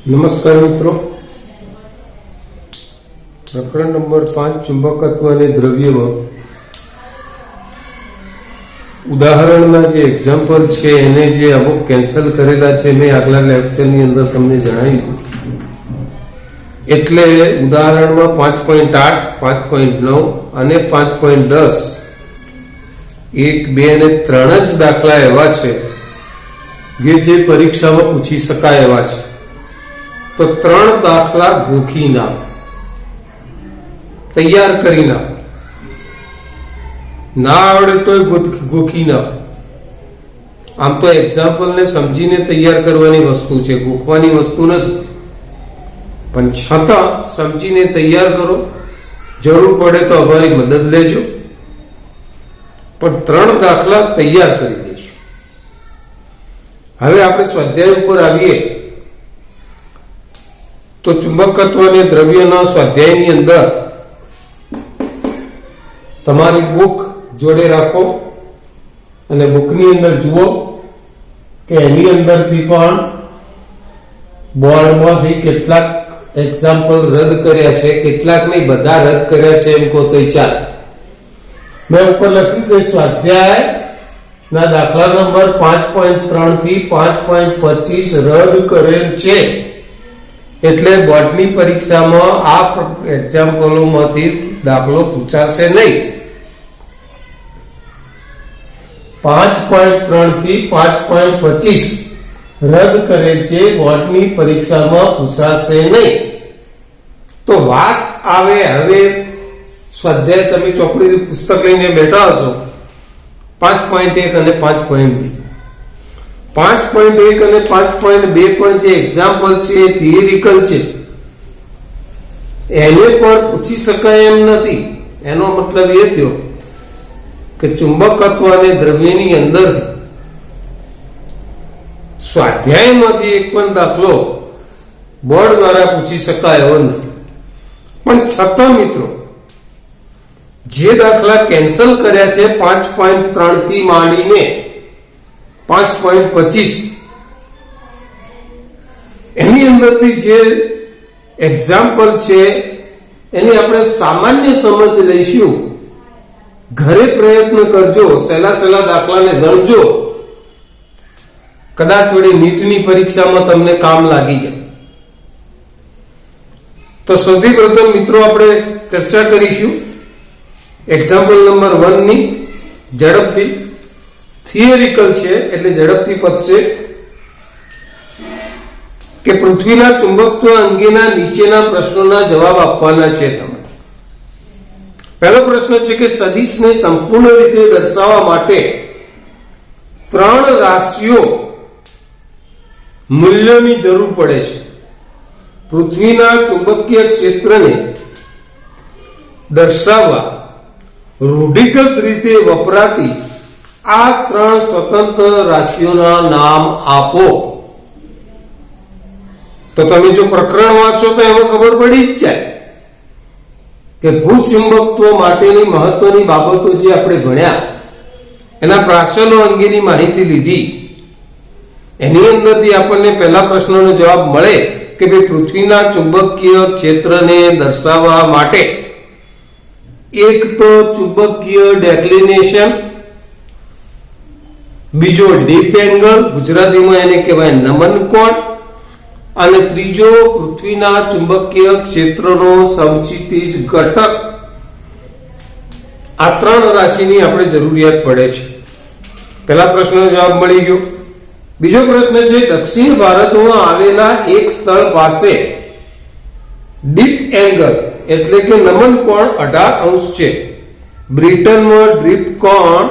નમસ્કાર મિત્રો, પ્રકરણ નંબર 5 ચુંબકત્વ અને દ્રવ્યમાં ઉદાહરણના જે એક્ઝામ્પલ છે એને જે અમુક કેન્સલ કરેલા છે મેં આગલા લેક્ચરની અંદર તમને જણાવ્યું. એટલે ઉદાહરણમાં 5.8, 5.9 અને 5.10 1, 2 અને 3 જ દાખલા એવા છે જે પરીક્ષામાં પૂછી શકાય એવા છે. તો 3 દાખલા ગોખી નાખ, તૈયાર કરી નાખ. ના આવડે તો ગોખી નાખ. આમ તો એક્ઝામ્પલ ને સમજીને તૈયાર કરવાની વસ્તુ છે, ગોખવાની વસ્તુ નથી. પણ છતાં સમજીને તૈયાર કરો. જરૂર પડે તો અમારી મદદ લેજો. પણ 3 દાખલા તૈયાર કરી દઈશું. હવે આપણે સ્વાધ્યાય ઉપર આવીએ તો ચુંબકત્વ અને દ્રવ્યના સ્વાધ્યાયની અંદર તમારી બુક જોડે રાખો અને બુકની અંદર જુઓ કે એની અંદરથી પણ બોર્ડમાંથી કેટલાક એક્ઝામ્પલ રદ કર્યા છે, કેટલાક નહીં, બધા રદ કર્યા છે એમ કહો તો ચાલે. મેં ઉપર લખ્યું કે સ્વાધ્યાય ના દાખલા નંબર 5.3 થી 5.25 રદ કરેલ છે. એટલે બોર્ડની પરીક્ષામાં આ એક્ઝામ્પલોમાંથી દાખલો પૂછાશે નહીં. 5.3 થી 5.25 રદ કરેલ છે, બોર્ડની પરીક્ષામાં પૂછાશે નહીં. તો વાત આવે હવે સ્વાધ્યાય તમે ચોપડી પુસ્તક લઈને બેઠા હશો 5.1 અને 5.2. 5.1 અને 5.2 પણ જે એક્ઝામ્પલ છે એ થિયરિકલ છે, એને પણ પૂછી શકાય એમ નથી. એનો મતલબ એ થયો કે ચુંબકત્વ અને દ્રવ્યની અંદર સ્વાધ્યાયમાંથી એક પણ દાખલો બોર્ડ દ્વારા પૂછી શકાય એવો નથી. પણ છતાં મિત્રો જે દાખલા કેન્સલ કર્યા છે 5.3 થી માંડીને 5.25 એની અંદરથી જે એક્ઝામ્પલ છે એની આપણે સામાન્ય સમજ લઈશું. ઘરે પ્રયત્ન કરજો, સહેલા દાખલાને ગણજો. કદાચ વળી નીટની પરીક્ષામાં તમને કામ લાગી જાય. તો સૌથી પ્રથમ મિત્રો આપણે ચર્ચા કરીશું એક્ઝામ્પલ નંબર 1 ની. ઝડપથી થિયરિકલ છે એટલે ઝડપથી પતશે. કે પૃથ્વીના ચુંબકત્વ અંગેના નીચેના પ્રશ્નોના જવાબ આપવાના છે તમારે. પહેલો પ્રશ્ન છે કે સદિશને સંપૂર્ણ રીતે દર્શાવવા માટે 3 રાશિઓ મૂલ્યોની જરૂર પડે છે. પૃથ્વીના ચુંબકીય ક્ષેત્રને દર્શાવવા રૂઢિગત રીતે વપરાતી આ 3 સ્વતંત્ર રાશિઓના નામ આપો. તો તમે જો પ્રકરણ વાંચો તો એમાં ખબર પડી જ જાય કે ભૂચુંબકત્વ માટેની મહત્વની બાબતો જે આપણે ભણ્યા, એના પ્રાચલો અંગેની માહિતી લીધી. એની અંદરથી આપણને પહેલા પ્રશ્નનો જવાબ મળે કે ભાઈ પૃથ્વીના ચુંબકીય ક્ષેત્રને દર્શાવવા માટે એક તો ચુંબકીય ડેક્લિનેશન, બીજો ડીપ એંગલ, ગુજરાતીમાં એને કહેવાય નમન કોણ, અને ત્રીજો પૃથ્વીના ચુંબકીય ક્ષેત્રનો સમક્ષિતિજ ઘટક. આ 3 રાશિની આપણે જરૂરિયાત પડે છે. પહેલા પ્રશ્નનો જવાબ મળી ગયો. બીજો પ્રશ્ન છે દક્ષિણ ભારતમાં આવેલા એક સ્થળ પાસે ડીપ એંગલ એટલે કે નમન કોણ 18° છે. બ્રિટનમાં ડીપ કોણ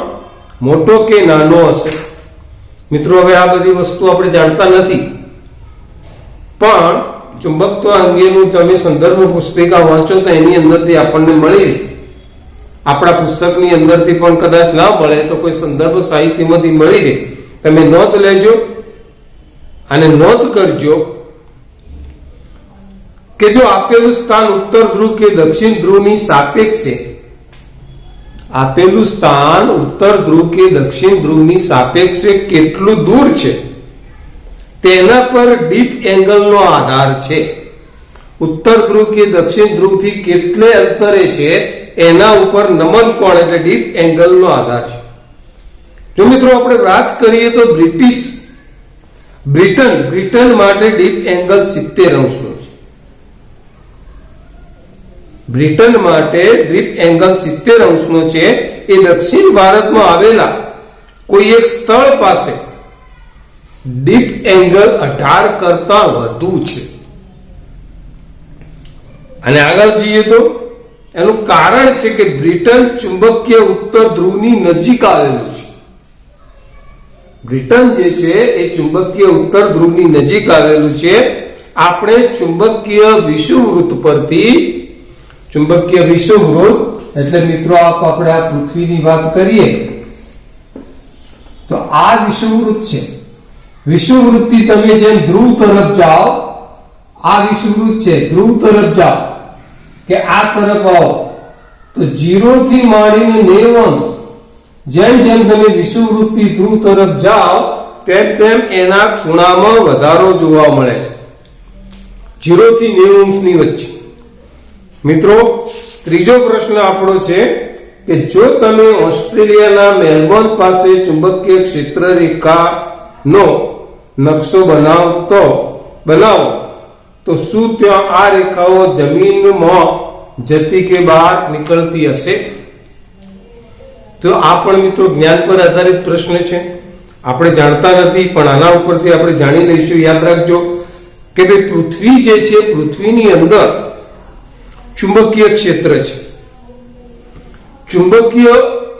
મોટો કે નાનો હશે? મિત્રો હવે આ બધી વસ્તુ આપણે જાણતા નથી, પણ ચુંબકત્વ અંગેનું તમે સંદર્ભ પુસ્તિકા વાંચો તો એની અંદરથી આપણને મળી રહે. આપણા પુસ્તકની અંદરથી પણ કદાચ ના મળે તો કોઈ સંદર્ભ સાહિત્યમાંથી મળી રહે. તમે નોંધ લેજો અને નોંધ કરજો કે જો આપેલું સ્થાન ઉત્તર ધ્રુવ કે દક્ષિણ ધ્રુવની સાપેક્ષે, આપેલું સ્થાન ઉત્તર ધ્રુવ કે દક્ષિણ ધ્રુવની સાપેક્ષે કેટલું દૂર છે તેના પર ડીપ એંગલનો આધાર છે. ઉત્તર ધ્રુવ કે દક્ષિણ ધ્રુવથી કેટલે અંતરે છે એના ઉપર નમન કોણ એટલે ડીપ એંગલનો આધાર છે. જો મિત્રો આપણે વાત કરીએ તો બ્રિટન માટે ડીપ એંગલ 70 અંશનો છે. બ્રિટન માટે ડીપ એંગલ 70 અંશનો છે. એ દક્ષિણ ભારતમાં આવેલા કોઈ એક સ્થળ પાસે ડીપ એંગલ 18 કરતા વધુ છે. અને આગળ જઈએ તો એનું કારણ છે કે બ્રિટન ચુંબકીય ઉત્તર ધ્રુવની નજીક આવેલું છે. બ્રિટન જે છે એ ચુંબકીય ઉત્તર ધ્રુવની નજીક આવેલું છે. આપણે ચુંબકીય વિષુવવૃત્ત પરથી ચુંબકીય વિષુવવૃત્ત એટલે મિત્રો આપણે આ પૃથ્વીની વાત કરીએ તો આ વિષુવવૃત્ત છે. વિષુવવૃત્તથી તમે જેમ ધ્રુવ તરફ જાઓ, આ વિષુવવૃત્ત છે, ધ્રુવ તરફ જાઓ કે આ તરફ આવો તો 0 થી માંડીને 90 અંશ જેમ જેમ તમે વિષુવવૃત્તથી ધ્રુવ તરફ જાઓ તેમ તેમ એના ખૂણામાં વધારો જોવા મળે છે 0 થી 90 અંશની વચ્ચે. મિત્રો ત્રીજો પ્રશ્ન આપણો છે કે જો તમે ઓસ્ટ્રેલિયાના મેલબોર્ન પાસે ચુંબકીય ક્ષેત્ર રેખાનો નકશો બનાવો તો શું ત્યાં આ રેખાઓ જમીનમાં જતી કે બહાર નીકળતી હશે? તો આ પણ મિત્રો જ્ઞાન પર આધારિત પ્રશ્ન છે. આપણે જાણતા નથી પણ આના ઉપરથી આપણે જાણી લઈશું. યાદ રાખજો કે ભાઈ પૃથ્વી જે છે પૃથ્વીની અંદર ચુંબકીય ક્ષેત્ર છે.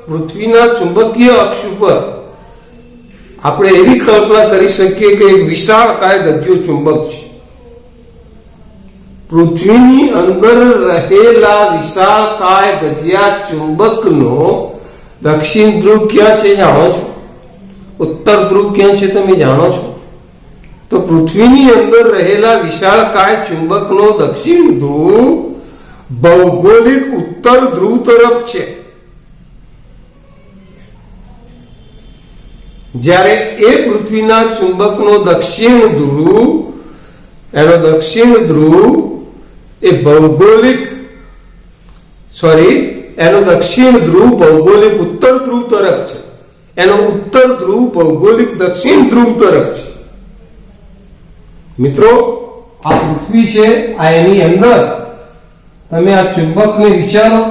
પૃથ્વીના ચુંબકીય અક્ષ ઉપર આપણે એવી કલ્પના કરી શકીએ કે એક વિશાળકાય ગજ્યો ચુંબક છે. પૃથ્વીની અંદર રહેલા વિશાળકાય ગજ્યા ચુંબકનો દક્ષિણ ધ્રુવ ક્યાં છે જાણો છો? ઉત્તર ધ્રુવ ક્યાં છે તમે જાણો છો? તો પૃથ્વીની અંદર રહેલા વિશાળકાય ચુંબકનો દક્ષિણ ધ્રુવ ભૌગોલિક ઉત્તર ધ્રુવ તરફ છે. જ્યારે એ પૃથ્વીના ચુંબકનો દક્ષિણ ધ્રુવ એનો દક્ષિણ ધ્રુવ ભૌગોલિક ઉત્તર ધ્રુવ તરફ છે. એનો ઉત્તર ધ્રુવ ભૌગોલિક દક્ષિણ ધ્રુવ તરફ છે. મિત્રો આ પૃથ્વી છે, આ એની અંદર તમે આ ચુંબકને વિચારો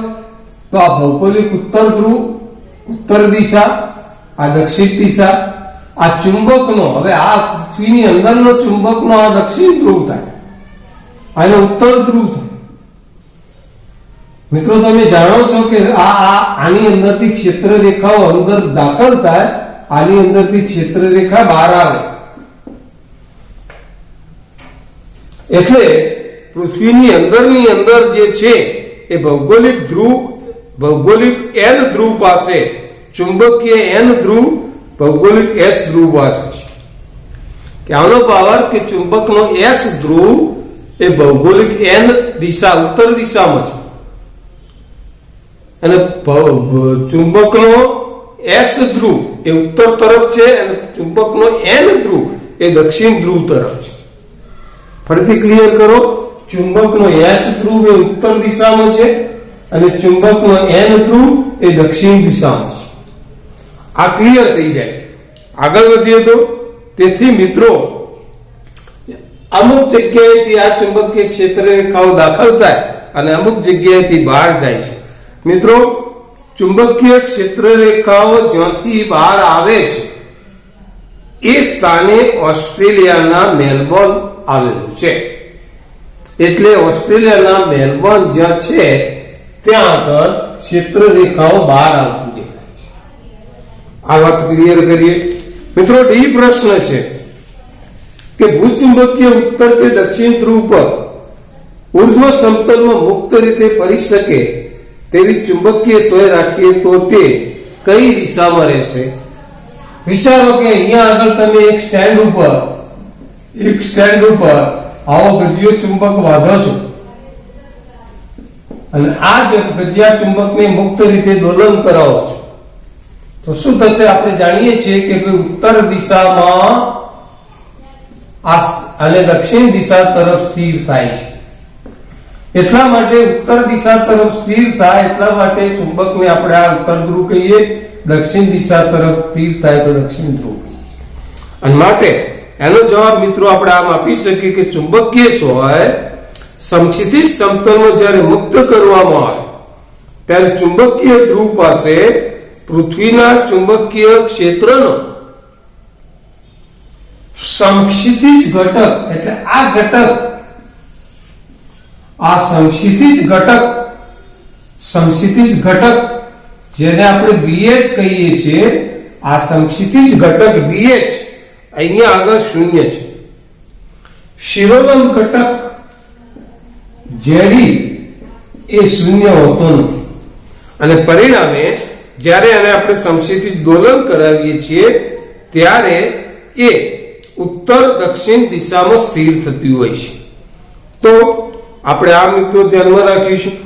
તો આ ભૌગોલિક ઉત્તર ધ્રુવ ઉત્તર દિશા, આ દક્ષિણ દિશા, આ ચુંબકનો હવે આ પૃથ્વીની અંદરનો ચુંબકનો આ દક્ષિણ ધ્રુવ થાય, આનો ઉત્તર ધ્રુવ થાય. મિત્રો તમે જાણો છો કે આની અંદરથી ક્ષેત્ર રેખાઓ અંદર દાખલ થાય, આની અંદરથી ક્ષેત્ર રેખા બહાર આવે. એટલે પૃથ્વીની અંદરની અંદર જે છે એ ભૌગોલિક N ધ્રુવ પાસે ચુંબકીય N ધ્રુવ ભૌગોલિક S ધ્રુવ પાસે છે. કે આનો પાવર કે ચુંબકનો S ધ્રુવ એ ભૌગોલિક N દિશા ઉત્તર દિશામાં છે અને ચુંબકનો S ધ્રુવ એ ઉત્તર તરફ છે અને ચુંબકનો N ધ્રુવ એ દક્ષિણ ધ્રુવ તરફ છે. ફરીથી ક્લિયર કરો, ચુંબકનો S ધ્રુવ એ ઉત્તર દિશામાં છે અને ચુંબકનો N ધ્રુવ એ દક્ષિણ દિશામાં છે. આ ક્લિયર થઈ જાય. આગળ વધીએ તો તેથી મિત્રો અમુક જગ્યાએથી આ ચુંબકીય ક્ષેત્ર રેખાઓ દાખલ થાય અને અમુક જગ્યાએથી બહાર જાય છે. મિત્રો ચુંબકીય ક્ષેત્ર રેખાઓ જ્યાંથી બહાર આવે છે એ સ્થાને ઓસ્ટ્રેલિયાના મેલબોર્ન આવેલું છે. એટલે ઓસ્ટ્રેલિયાના મેલબોર્ન જ્યાં છે ત્યાં આગળ ક્ષેત્ર રેખાઓ બહાર આવતું દેખાય છે. આ વાત ક્લિયર કરીએ. મિત્રો ડી પ્રશ્ન છે કે ભૂચુંબકીય ઉત્તર કે દક્ષિણ ધ્રુવ પર ઉર્ધ્વ સમતલમાં મુક્ત રીતે ફરી શકે તેવી ચુંબકીય સોય રાખીએ તો તે કઈ દિશામાં રહેશે? વિચારો કે અહીંયા આગળ તમે એક સ્ટેન્ડ ઉપર આવો ગજિયો ચુંબક વાળો છો અને આ ગજિયા ચુંબકને મુક્ત રીતે દોલન કરાવો છો તો શું થશે? આપણે જાણીએ છીએ કે ઉત્તર દિશામાં અને દક્ષિણ દિશા તરફ સ્થિર થાય છે. એટલા માટે ઉત્તર દિશા તરફ સ્થિર થાય એટલા માટે ચુંબકને આપણે આ ઉત્તર ધ્રુવ કહીએ, દક્ષિણ દિશા તરફ સ્થિર થાય તો દક્ષિણ ધ્રુવ કહીએ. અને માટે એનો જવાબ મિત્રો આપણે આમ આપી શકીએ કે ચુંબકીય સોય સમક્ષિતિજ સમતલમાં જ્યારે મુક્ત કરવામાં આવે ત્યારે ચુંબકીય ધ્રુવ પાસે પૃથ્વીના ચુંબકીય ક્ષેત્રનો સમક્ષિતિજ ઘટક એટલે આ ઘટક, આ સમક્ષિતિજ ઘટક જેને આપણે BH કહીએ છીએ, આ સમક્ષિતિજ ઘટક BH અહીંયા આગળ શૂન્ય છે. શિરોલંબ ઘટક ZE એ શૂન્ય હોતો નથી અને પરિણામે જ્યારે એને આપણે સમક્ષિતિજ દોલન કરાવીએ છીએ ત્યારે એ ઉત્તર દક્ષિણ દિશામાં સ્થિર થતી હોય છે. તો આપણે આ મિત્રો ધ્યાનમાં રાખીશું.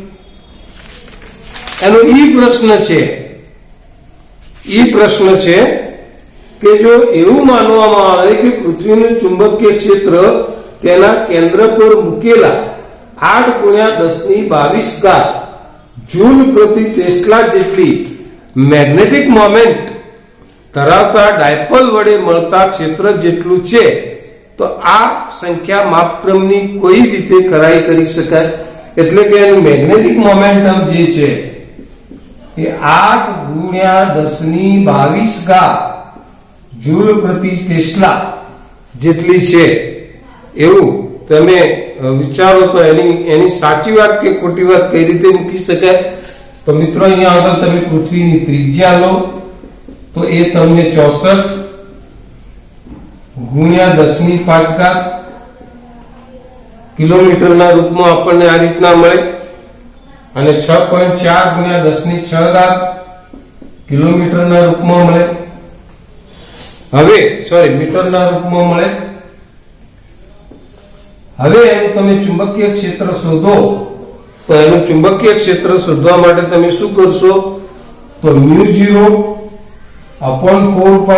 એનો પ્રશ્ન છે કે જો એવું માનવામાં આવે કે પૃથ્વીનું ચુંબકીય ક્ષેત્ર તેના કેન્દ્ર પર મૂકેલા 8×1022 જૂલ પ્રતિ ટેસ્લા જેટલી મેગ્નેટિક મોમેન્ટ ધરાવતા ડાયપોલ વડે મળતા ક્ષેત્ર જેટલું છે તો આ સંખ્યા માપક્રમની કોઈ રીતે કરી શકાય. એટલે કે એનું મેગ્નેટિક મોમેન્ટમ જે છે એ 8×1022 જૂલ પ્રતિ ટેસ્લા જેટલી છે એવું તમે વિચારો તો એની સાચી વાત કે ખોટી વાત કઈ રીતે મૂકી શકાય. તો મિત્રો અહીંયા આગળ તમે પૃથ્વીની ત્રિજ્યા લો તો એ તમને 64×10⁵ કિલોમીટરના રૂપમાં આપણને આ રીતના મળે અને 6.4×10⁶ કિલોમીટરના રૂપમાં મળે. મીટરના રૂપમાં મળે. હવે એનું તમે ચુંબકીય ક્ષેત્ર શોધો તો એનું ચુંબકીય ક્ષેત્ર શોધવા માટે તમે શું કરશો તો μ0/4π.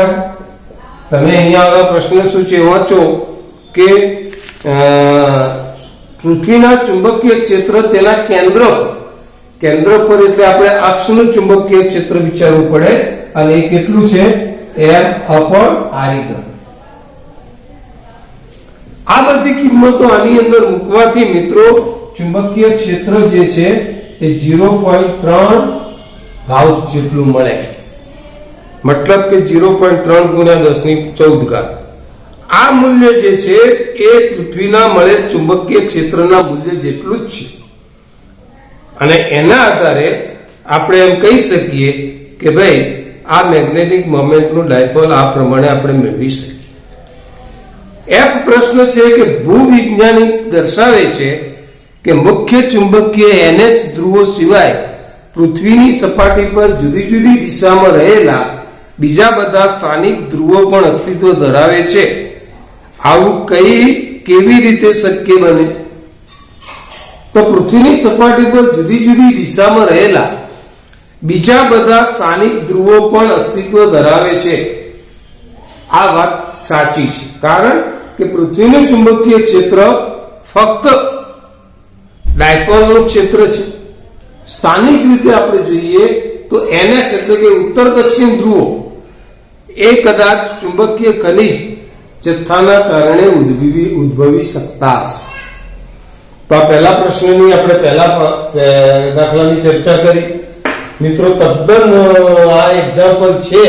તમે અહીંયા આગળ પ્રશ્ન શું છે વાંચો કે પૃથ્વીના ચુંબકીય ક્ષેત્ર તેના કેન્દ્ર પર એટલે આપણે અક્ષનું ચુંબકીય ક્ષેત્ર વિચારવું પડે અને એ કેટલું છે m/r². આ બધી કિંમતો આની અંદર મૂકવાથી મિત્રો ચુંબકીય ક્ષેત્ર જે છે એ 0.3 ગાઉસ જેટલું મળે. મતલબ કે 0.3×10⁻14. આ મૂલ્ય જે છે એ પૃથ્વીના મળેલ ચુંબકીય ક્ષેત્રના મૂલ્ય જેટલું જ છે અને એના આધારે આપણે એમ કહી શકીએ કે ભાઈ આ મેગ્નેટિક મોમેન્ટનું ડાયપોલ આ પ્રમાણે આપણે મેળવી શકીએ. એક પ્રશ્ન છે કે ભૂવિજ્ઞાનિક દર્શાવે છે કે મુખ્ય ચુંબકીય NS ધ્રુવો સિવાય પૃથ્વીની સપાટી પર જુદી જુદી દિશામાં રહેલા બીજા બધા સ્થાનિક ધ્રુવો પણ અસ્તિત્વ ધરાવે છે. આવું કેવી રીતે શક્ય બને? તો પૃથ્વીની સપાટી પર જુદી જુદી દિશામાં રહેલા બીજા બધા સ્થાનિક ધ્રુવો પણ અસ્તિત્વ ધરાવે છે. આ વાત સાચી છે, કારણ કે પૃથ્વીનું ચુંબકીય ક્ષેત્ર ફક્ત ડાયપોલનું ક્ષેત્ર છે. સ્થાનિક રીતે આપણે જોઈએ તો NS એટલે કે ઉત્તર દક્ષિણ ધ્રુવો એ કદાચ ચુંબકીય ખનિજ જથ્થાના કારણે ઉદ્ભવી શકતા હશે. તો આ પહેલા પ્રશ્નની આપણે પહેલા દાખલાની ચર્ચા કરી. મિત્રો તદ્દન આ એક્ઝામ્પલ છે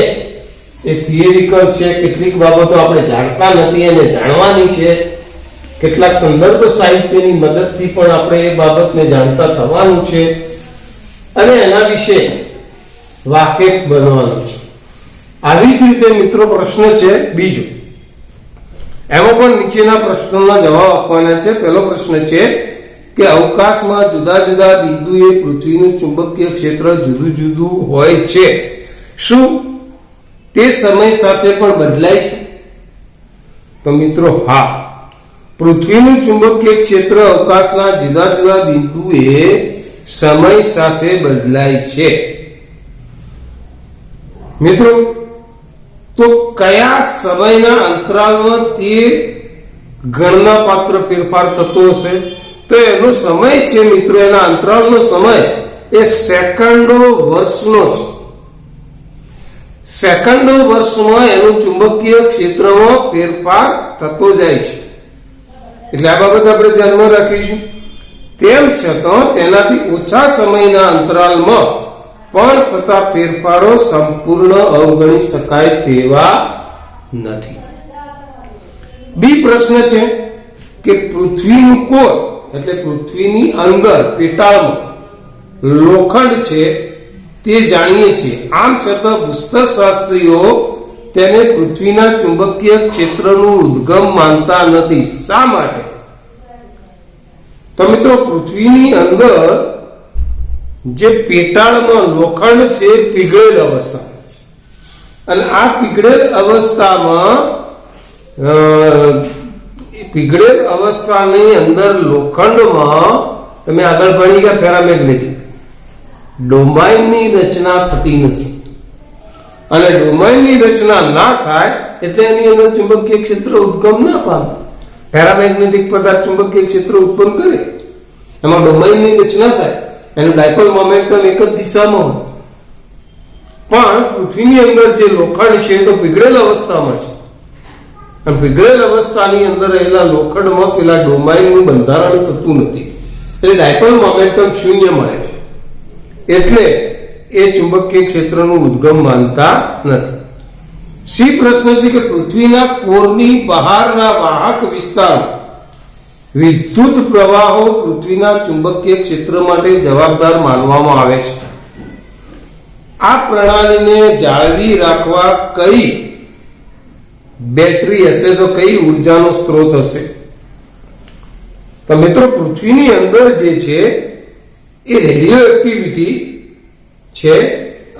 એ થિયરિકલ છે. કેટલીક બાબતો આપણે જાણતા નથી અને જાણવાની છે. કેટલાક સંદર્ભ સાહિત્યની મદદથી પણ આપણે એ બાબતને જાણતા થવાનું છે અને એના વિશે વાકેફ બનવાનું છે. આવી જ રીતે મિત્રો પ્રશ્ન છે બીજો, એમાં પણ નીચેના પ્રશ્નોના જવાબ આપવાના છે. પહેલો પ્રશ્ન છે કે અવકાશમાં જુદા જુદા બિંદુએ પૃથ્વીનું ચુંબકીય ક્ષેત્ર જુદું જુદું હોય છે. શું તે સમય સાથે પણ બદલાય છે? તો મિત્રો હા, પૃથ્વીનું ચુંબકીય ક્ષેત્ર અવકાશના જુદા જુદા બિંદુએ સમય સાથે બદલાય છે. મિત્રો તો કયા સમયના અંતરાલમાં તે ગણના પાત્ર ફેરફાર થતો હશે તો એનો સમય છે મિત્રો, એના અંતરાલનો સમય એ સેકન્ડો વર્ષનો છે. સેકન્ડો વર્ષમાં એનું ચુંબકીય ક્ષેત્રમાં ફેરફાર થતો જાય છે. એટલે આ બાબત આપણે ધ્યાનમાં રાખીશું. તેમ છતાં તેનાથી ઓછા સમયના અંતરાલમાં પણ થતા ફેરફારો સંપૂર્ણ અવગણી શકાય તેવા નથી. બી પ્રશ્ન છે કે પૃથ્વીનું કોર એટલે પૃથ્વીની અંદર પેટાળમાં લોખંડ છે તે જાણીએ છીએ, આમ છતાં ભૂસ્તરશાસ્ત્રીઓ તેને પૃથ્વીના ચુંબકીય ક્ષેત્રનું ઉદ્ગમ માનતા નથી. શા માટે? તો મિત્રો, પૃથ્વીની અંદર જે પેટાળમાં લોખંડ છે પીગળેલ અવસ્થા, અને આ પીગળેલ અવસ્થાની અંદર લોખંડમાં તમે આગળ ભણી ગયા પેરામેગ્નેટિક ડોમાઇનની રચના થતી નથી, અને ડોમાઇનની રચના ના થાય એટલે એની અંદર ચુંબકીય ક્ષેત્ર ઉદ્ગમ ના પામે. પેરામેગ્નેટિક પદાર્થ ચુંબકીય ક્ષેત્ર ઉત્પન્ન કરે, એમાં ડોમાઇનની રચના થાય, એનું ડાયપોલ મોમેન્ટમ એક જ દિશામાં હોય. પણ પૃથ્વીની અંદર જે લોખંડ છે તો પીગળેલ અવસ્થામાં છે, અને પીગળેલ અવસ્થાની અંદર રહેલા લોખંડમાં પેલા ડોમાઇનનું બંધારણ થતું નથી, એટલે ડાયપોલ મોમેન્ટમ શૂન્ય મળે છે. એટલે એ ચુંબકીય ક્ષેત્રનું ઉદ્ગમ માનતા નથી. સી પ્રશ્ન છે કે પૃથ્વીના કોરની બહારના વાહક વિસ્તારમાં વિદ્યુત પ્રવાહો પૃથ્વીના ચુંબકીય ક્ષેત્ર માટે જવાબદાર માનવામાં આવે છે. આ પ્રણાલીને જાળવી રાખવા કઈ બેટરી હશે, તો કઈ ઉર્જાનો સ્ત્રોત હશે? તો મિત્રો, પૃથ્વીની અંદર જે છે એ રેડિયો એક્ટિવિટી છે,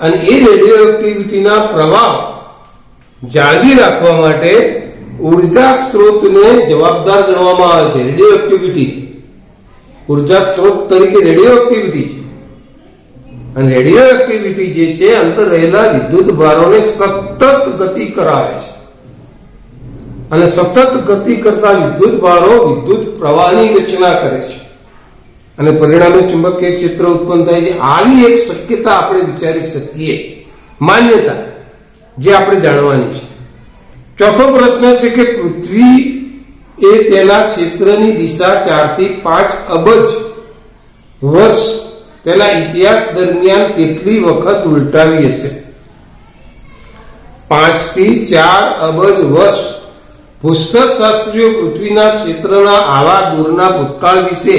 અને એ રેડિયો એક્ટિવિટીના પ્રવાહ જાળવી રાખવા માટે ઉર્જા સ્ત્રોતને જવાબદાર ગણવામાં આવે છે. રેડિયો એક્ટિવિટી ઉર્જા સ્ત્રોત તરીકે રેડિયો એક્ટિવિટી છે, અને રેડિયો એક્ટિવિટી જે છે અંદર રહેલા વિદ્યુત ભારોને સતત ગતિ કરાવે છે, અને સતત ગતિ કરતા વિદ્યુત ભારો વિદ્યુત પ્રવાહની રચના કરે છે, અને પરિણામે ચુંબકીય ક્ષેત્ર ઉત્પન્ન થાય છે. આવી એક શક્યતા આપણે વિચારી શકીએ, માન્યતા જે આપણે જાણવાની છે. ચોથો પ્રશ્ન છે કે પૃથ્વી એ તેના ક્ષેત્રની દિશા 4 થી 5 અબજ વર્ષ તેના ઇતિહાસ દરમિયાન કેટલી વખત ઉલટાવી હશે? 5 થી 4 અબજ વર્ષ ભૂસ્તરશાસ્ત્રીઓ પૃથ્વીના ક્ષેત્રના આવા દૂરના ભૂતકાળ વિશે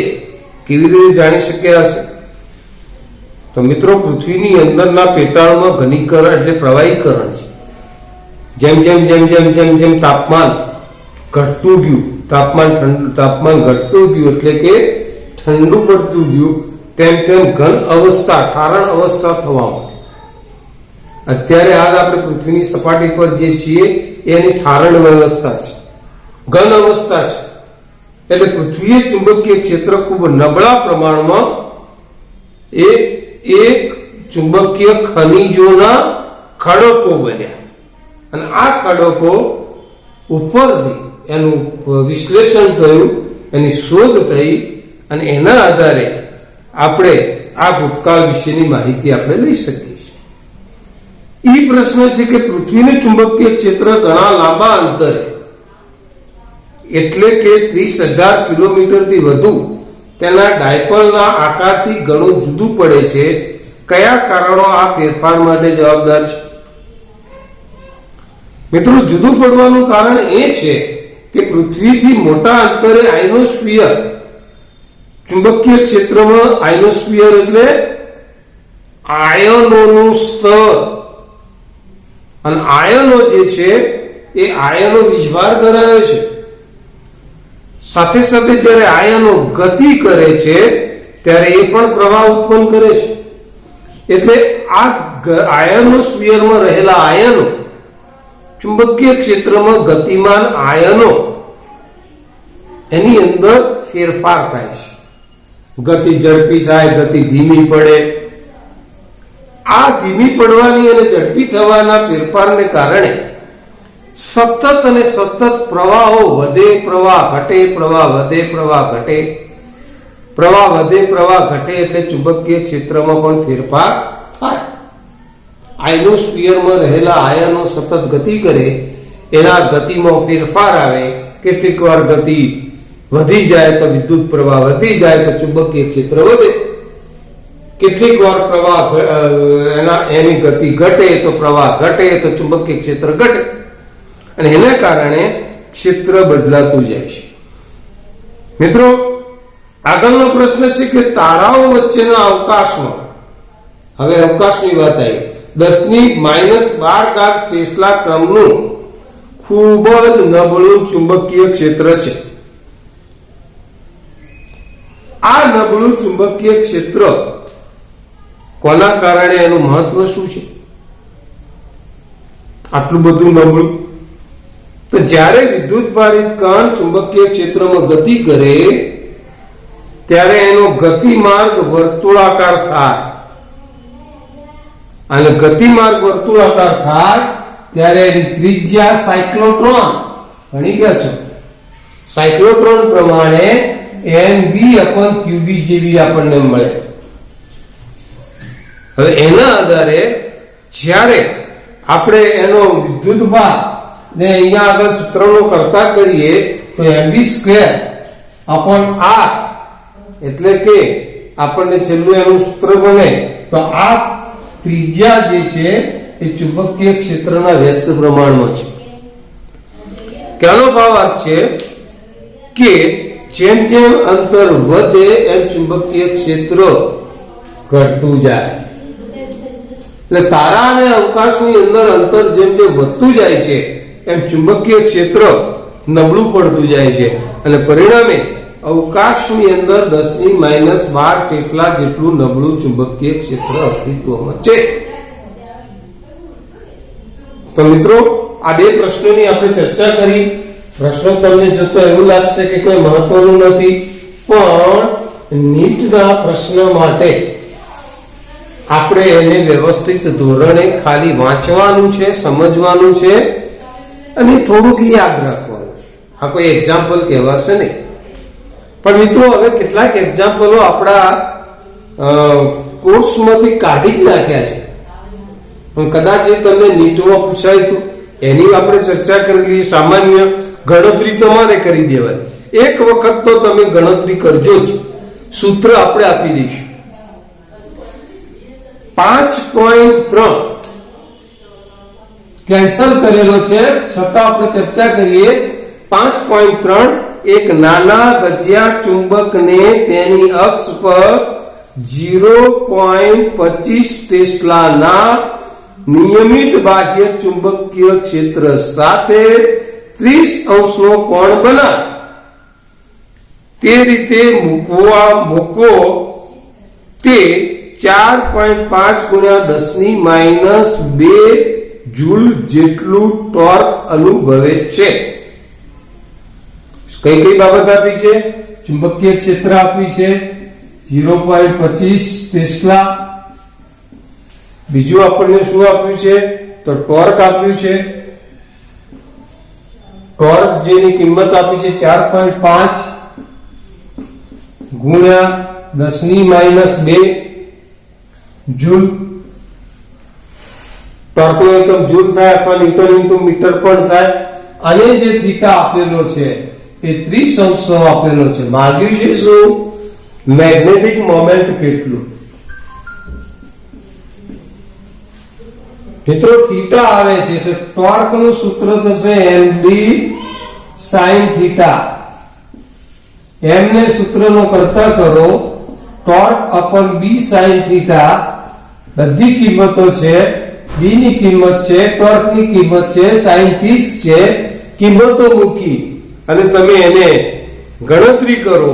કેવી રીતે જાણી શક્યા હશે? તો મિત્રો, પૃથ્વીની અંદરના પેટાળમાં ઘનીકરણ એટલે પ્રવાહીકરણ છે. જેમ જેમ જેમ જેમ જેમ જેમ તાપમાન ઘટતું ગયું, તાપમાન ઘટતું ગયું એટલે કે ઠંડુ પડતું ગયું, તેમ તેમ ઘન અવસ્થા ઠારણ અવસ્થા થવા માંડી. અત્યારે હાલ આપણે પૃથ્વીની સપાટી પર જે છીએ એની ઠારણ વ્યવસ્થા છે, ઘન અવસ્થા છે. એટલે પૃથ્વીએ ચુંબકીય ક્ષેત્ર ખૂબ નબળા પ્રમાણમાં એક ચુંબકીય ખનિજોના ખડકો બન્યા, અને આ ખડકો ઉપરથી એનું વિશ્લેષણ થયું, એની શોધ થઈ, અને એના આધારે આપણે આ ભૂતકાળ વિશેની માહિતી આપણે લઈ શકીએ છીએ. ઈ પ્રશ્ન છે કે પૃથ્વીનું ચુંબકીય ક્ષેત્ર ઘણા લાંબા અંતરે એટલે કે 30,000 કિલોમીટરથી વધુ તેના ડાયપોલના આકારથી ઘણું જુદું પડે છે. કયા કારણો આ ફેરફાર માટે જવાબદાર છે? મિત્રો, જુદું પડવાનું કારણ એ છે કે પૃથ્વીથી મોટા અંતરે આયનોસ્ફિયર ચુંબકીય ક્ષેત્રમાં આયનોસ્ફિયર એટલે આયનોનું સ્તર, અને આયનો જે છે એ આયનો વીજભાર ધરાવે છે. સાથે સાથે જ્યારે આયનો ગતિ કરે છે ત્યારે એ પણ પ્રવાહ ઉત્પન્ન કરે છે. એટલે આ આયનોસ્ફિયરમાં રહેલા આયનો ચુંબકીય ક્ષેત્રમાં ગતિમાન આયનો એની અંદર ફેરફાર થાય છે. ગતિ ઝડપી થાય, ગતિ ધીમી પડે. આ ધીમી પડવાની અને ઝડપી થવાના ફેરફારને કારણે સતત અને સતત પ્રવાહો વધે પ્રવાહ ઘટે, પ્રવાહ વધે પ્રવાહ ઘટે, પ્રવાહ વધે પ્રવાહ ઘટે એટલે ચુંબકીય ક્ષેત્રમાં પણ ફેરફાર થાય. આયનોસ્ફિયરમાં રહેલા આયનો સતત ગતિ કરે, એના ગતિમાં ફેરફાર આવે. કેટલીક વાર ગતિ વધી જાય તો વિદ્યુત પ્રવાહ વધી જાય તો ચુંબકીય ક્ષેત્ર વધે, કેટલીક વાર પ્રવાહ એની ગતિ ઘટે તો પ્રવાહ ઘટે તો ચુંબકીય ક્ષેત્ર ઘટે, અને એના કારણે ક્ષેત્ર બદલાતું જાય છે. મિત્રો, આગળનો પ્રશ્ન છે કે તારાઓ વચ્ચેના અવકાશમાં, હવે અવકાશની વાત આવી, 10⁻12 ટેસ્લા ક્રમનું ખૂબ જ નબળું ચુંબકીય ક્ષેત્ર છે. આ નબળું ચુંબકીય ક્ષેત્ર કોના કારણે, એનું મહત્વ શું છે? આટલું બધું નબળું. તો જ્યારે વિદ્યુત ભારિત કણ ચુંબકીય ક્ષેત્રમાં ગતિ કરે ત્યારે એનો ગતિમાર્ગ વર્તુળાકાર થાય, અને ગતિમાર્ગ વર્તુળાકાર થાય ત્યારે એની ત્રિજ્યા સાયક્લોટ્રોન, ભણી ગયા છો, સાયક્લોટ્રોન પ્રમાણે mv/qb જેવી આપણને મળે. હવે એના આધારે જ્યારે આપણે એનો વિદ્યુતભાર ને અહીંયા આગળ સૂત્રનો કરતા કરીએ તો mv²/r એટલે કે આપણને છેલ્લું એનું સૂત્ર બને તો આ ત્રિજ્યા જે છે એ ચુંબકીય ક્ષેત્રના વ્યસ્ત પ્રમાણમાં છે. કેનો ભાવ છે કે જેમ જેમ અંતર વધે એમ ચુંબકીય ક્ષેત્ર ઘટતું જાય. એટલે તારા અને અવકાશની અંદર અંતર જેમ જેમ વધતું જાય છે એમ ચુંબકીય ક્ષેત્ર નબળું પડતું જાય છે, અને પરિણામે અવકાશની અંદર 10⁻12 ટેસ્લા જેટલું નબળું ચુંબકીય ક્ષેત્ર અસ્તિત્વમાં છે. તો મિત્રો, આ બે પ્રશ્નોની આપણે ચર્ચા કરી. પ્રશ્નો તમને જોતો એવું લાગશે કે કોઈ મહત્વનું નથી, પણ નીટના પ્રશ્ન માટે આપણે એને વ્યવસ્થિત ધોરણે ખાલી વાંચવાનું છે, સમજવાનું છે અને થોડુંક યાદ રાખવાનું છે. આ કોઈ એક્ઝામ્પલ કહેવાશે નહીં. પણ મિત્રો, હવે કેટલાક એક્ઝામ્પલો આપણા કોર્સમાંથી કાઢી જ નાખ્યા છે, પણ કદાચ એ તમને નીટમાં પૂછાય તો એની આપણે ચર્ચા કરી. સામાન્ય ગણતરી તમારે કરી દેવાની. એક વખત તો તમે ગણતરી કરજો જ, સૂત્ર આપણે આપી દઈશું. 5.3 કેન્સલ કરેલો છે, છતાં આપણે ચર્ચા કરીએ. 5.3 એક નાના ગજિયા ચુંબકને તેની અક્ષ પર 0.25 ટેસ્લાના નિયમિત બાહ્ય ચુંબકીય ક્ષેત્ર સાથે 30° નો કોણ બનાવે તે રીતે મૂકો તે 4.5 × 10⁻2 જૂલ જેટલું ટોર્ક અનુભવે છે. કઈ કઈ બાબત આપી છે? ચુંબકીય ક્ષેત્ર આપી છે 0.25 ટેસ્લા. બીજું આપણને શું આપ્યું છે? તો ટોર્ક આપ્યું છે. ટોર્ક જેની કિંમત આપી છે 4.5 × 10⁻2 જૂલ. ટોર્કનો એકમ જૂલ થાય અથવા ન્યૂટન ઇન્ટુ મીટર પણ થાય. અને જે થીટા આપેલો છે એ 30° નો આપેલો છે. માગ્યું છે શું? મેગ્નેટિક મોમેન્ટ કેટલું. મિત્રો, થીટા આવે છે એટલે ટોર્ક નું સૂત્ર થશે mb sin થીટા. m ને સૂત્રનો કરતા કરો, ટોર્ક અપન b sin થીટા. બધી કિંમતો છે. b ની કિંમત છે, ટોર્ક ની કિંમત છે, sin 30 છે. કિંમતો મૂકી અને તમે એને ગણતરી કરો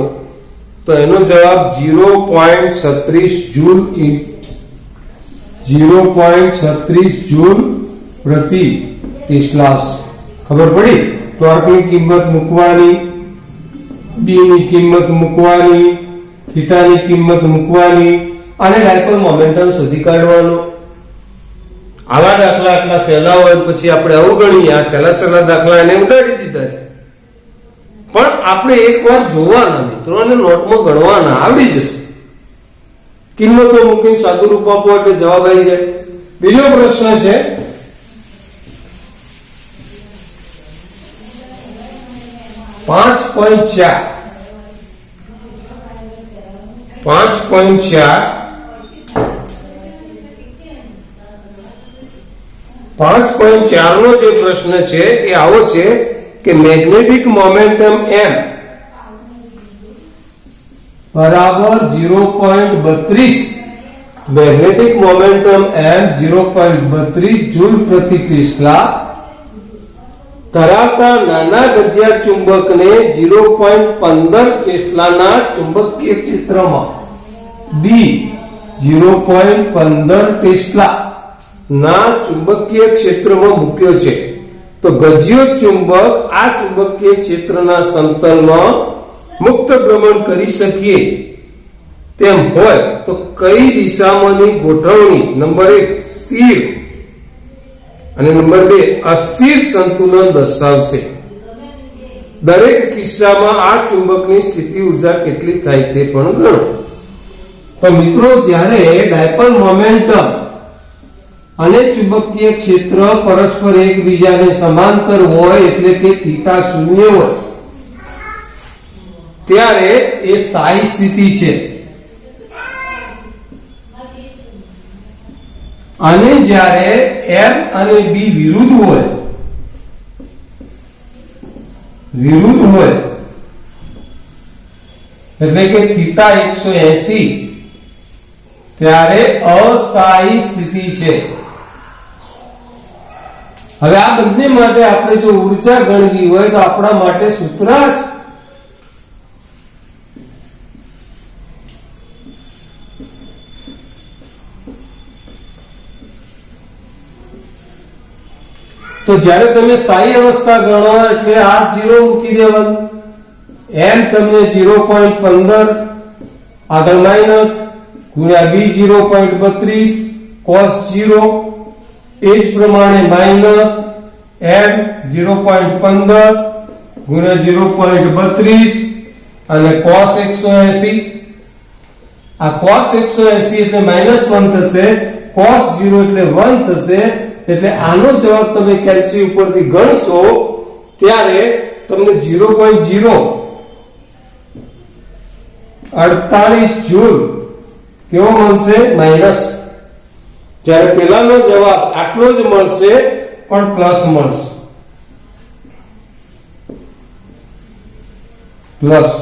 તો એનો જવાબ 0.36 જૂલ 0.36 જૂલ પ્રતિ ટેસ્લા. ખબર પડી? ટોર્કની કિંમત મૂકવાની, બી ની કિંમત મૂકવાની, થીટાની કિંમત મૂકવાની અને ડાયપોલ મોમેન્ટમ શોધી કાઢવાનો. આવા દાખલા આટલા સહેલા હોય પછી આપણે અવગણીએ, આ સહેલા દાખલા એને ઉડાડી દીધા છે. પણ આપણે એકવાર જોવાના મિત્રો અને નોટમાં ગણવાના, આવડી જશે. કિંમતો મૂકીને સાદું રૂપ આપો એટલે જવાબ આવી જાય. બીજો પ્રશ્ન છે 5.4 નો જે પ્રશ્ન છે એ આવો છે કે મેગ્નેટિક મોમેન્ટમ m બરાબર 0.32, મેગ્નેટિક મોમેન્ટમ m 0.32 જૂલ પ્રતિ ટેસ્લા ધરાવતા નાના ગજિયા ચુંબકને 0.15 ટેસ્લાના ચુંબકીય ક્ષેત્રમાં d 0.15 ટેસ્લા ના ચુંબકીય ક્ષેત્રમાં મૂક્યો છે. તો ગજિયો ચુંબક આ ચુંબકીય ક્ષેત્રના સમતલમાં મુક્ત ભ્રમણ કરી શકીએ તેમ હોય તો કઈ દિશામાંની ગોઠવણી નંબર 1 સ્થિર અને નંબર 2 અસ્થિર સંતુલન દર્શાવશે? દરેક કિસ્સામાં આ ચુંબકની સ્થિતિ ઉર્જા કેટલી થાય તે પણ ગણો. તો મિત્રો જ્યારે ડાયપોલ મોમેન્ટમ અને ચુંબકીય ક્ષેત્ર પરસ્પર એકબીજાને સમાંતર હોય એટલે કે થીટા શૂન્ય હોય ત્યારે એ સ્થાયી સ્થિતિ છે. અને જ્યારે m અને b વિરુદ્ધ હોય એટલે કે થીટા 180 ત્યારે અસ્થાયી સ્થિતિ છે. હવે આ બંને માટે આપણે જો ઉર્જા ગણવી હોય તો આપણા માટે સૂત્ર છે. તો જ્યારે તમે સ્થાયી અવસ્થા ગણો એટલે આ 0 મૂકી દેવાનું, m તમને 0.15 આગળ માઈનસ ગુણ્યા b 0.32 cos 0 એ જ પ્રમાણે માઈનસ m 0.15 ગુણ્યા 0.32 અને cos 180. આ cos 180 એટલે -1 થશે, cos 0 એટલે 1 થશે. એટલે આનો જવાબ તમે કેલ્સી ઉપરથી ગણશો ત્યારે તમને 0.048 જૂલ કેવો મળશે? માઈનસ. જ્યારે પેલાનો જવાબ આટલો જ મળશે પણ પ્લસ મળશે. પ્લસ.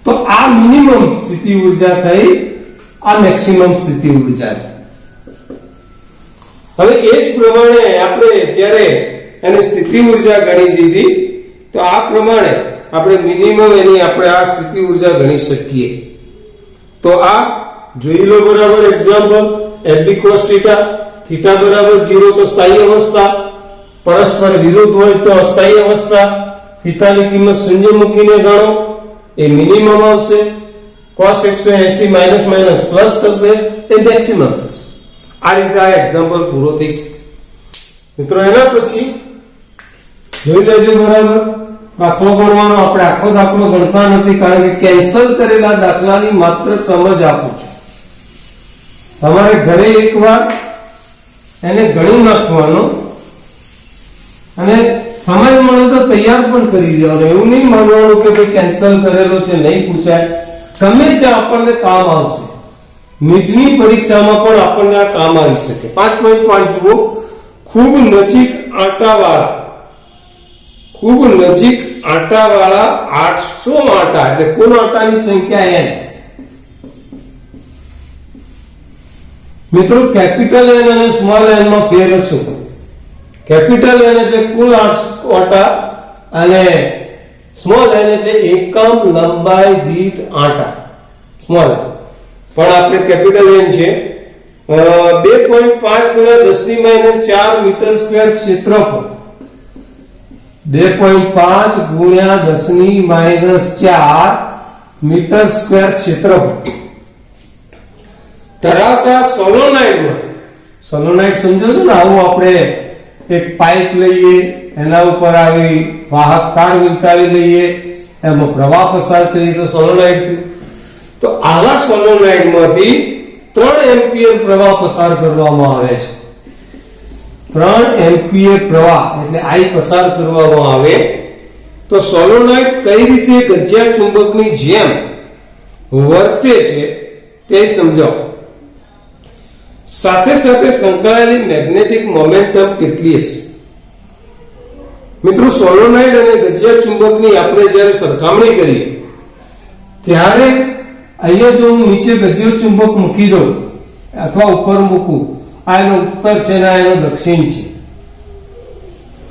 તો આ મિનિમમ સ્થિતિ ઉર્જા થઈ, આ મેક્સિમમ સ્થિતિ ઉર્જા છે. હવે એ જ પ્રમાણે આપણે જ્યારે એને સ્થિતિ ઉર્જા ગણી દીધી તો આ પ્રમાણે આપણે મિનિમમ એની આપણે આ સ્થિતિ ઉર્જા ગણી શકીએ. તો આ જોઈ લો બરાબર એક્ઝામ્પલ FD cos θ, θ બરાબર 0 તો સ્થાયી અવસ્થા, પરસ્પર વિરુદ્ધ હોય તો અસ્થાયી અવસ્થા. θ ની કિંમત શૂન્ય મૂકીને ગણો એ મિનિમમ આવશે. cos 180 માઈનસ માઈનસ પ્લસ થશે એ મેક્સિમમ થશે. આ રીતે આ એક્ઝામ્પલ પૂરો થઈ શકે. મિત્રો એના પછી જોઈ લેજો બરાબર દાખલો ગણવાનો. આપણે આખો દાખલો ગણતા નથી કારણ કે કેન્સલ કરેલા દાખલાની માત્ર સમજ આપું છું. તમારે ઘરે એકવાર એને ગણી નાખવાનો અને સમય મળે તો તૈયાર પણ કરી દેવાનો. એવું નહીં માનવાનું કે ભાઈ કેન્સલ કરેલો છે નહીં પૂછાય. ગમે ત્યાં આપણને કામ આવશે. નીટની પરીક્ષામાં પણ આપણને આ કામ આવી શકે. 5.5 જુઓ, ખૂબ નજીક આંટાવાળા 800 આંટા એટલે કુલ આંટાની સંખ્યા n. મિત્રો કેપિટલ n અને સ્મોલ n માં ફેર શું? કેપિટલ n એટલે કુલ આંટા અને સ્મોલ n એટલે એકમ લંબાઈ દીઠ આંટા. સ્મોલ n પણ આપણે કેપિટલ n છે 2.5 ગુણ્યા 10⁻⁴ મીટર સ્ક્વેર ક્ષેત્રફળ. 2.5 ગુણ્યા 10⁻⁴ મીટર સ્ક્વેર ક્ષેત્રફળ ધરાવતા સોલેનોઇડ સમજો છો ને? આવું આપણે એક પાઇપ લઈએ, એના ઉપર આવી વાહક તાર વીંટાળી લઈએ, એમાં પ્રવાહ પસાર કરીએ તો સોલેનોઇડ થયું. તો આવા સોલેનોઇડમાંથી 3 એમ્પિયર પ્રવાહ પસાર કરવામાં આવે છે. 3 એમ્પિયર પ્રવાહ એટલે I પસાર કરવામાં આવે તો સોલેનોઇડ કઈ રીતે ગજિયા ચુંબકની જેમ વર્તે છે તે સમજાવો. સાથે સાથે સંકળાયેલી મેગ્નેટિક મોમેન્ટમ કેટલી હશે? મિત્રો, સોલેનોઇડ અને ગજિયા ચુંબકની આપણે જ્યારે સરખામણી કરીએ ત્યારે અહીંયા જો હું નીચે ગજિયો ચુંબક મૂકી દઉં અથવા ઉપર મૂકું, આ એનો ઉત્તર છે ને એનો દક્ષિણ છે.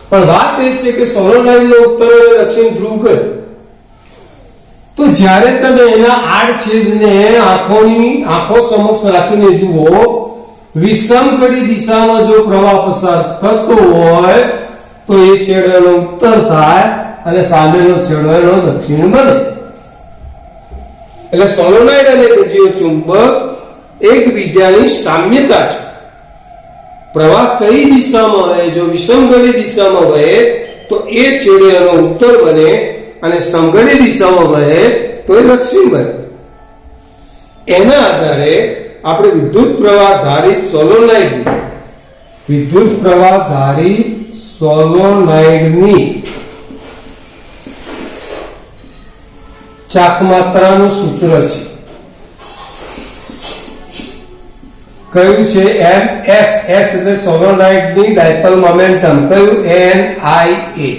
પણ વાત એ છે કે સોલેનોઇડનો ઉત્તર અને દક્ષિણ ધ્રુવ કયો? તો જ્યારે તમે એના આડછેદને આંખો સમક્ષ રાખીને જુઓ, વિષમકડી દિશામાં જો પ્રવાહ પસાર થતો હોય તો એ છેડો ઉત્તર થાય અને સામેનો છેડો એનો દક્ષિણ બને. એટલે સોલેનોઇડ અને ગજિયો ચુંબક એકબીજાની સામ્યતા છે. પ્રવાહ કઈ દિશામાં વહે? જો વિષમકડી દિશામાં વહે તો એ છેડે એનો ઉત્તર બને અને સમઘડી દિશામાં વહે તો એ દક્ષિણ બને. એના આધારે આપણે વિદ્યુત પ્રવાહ ધારિત સોલેનોઇડની ચાકમાત્રાનું સૂત્ર છે. કયું છે? MS. S એટલે સોલેનોઇડની ડાયપોલ મોમેન્ટમ. કયું? NIA.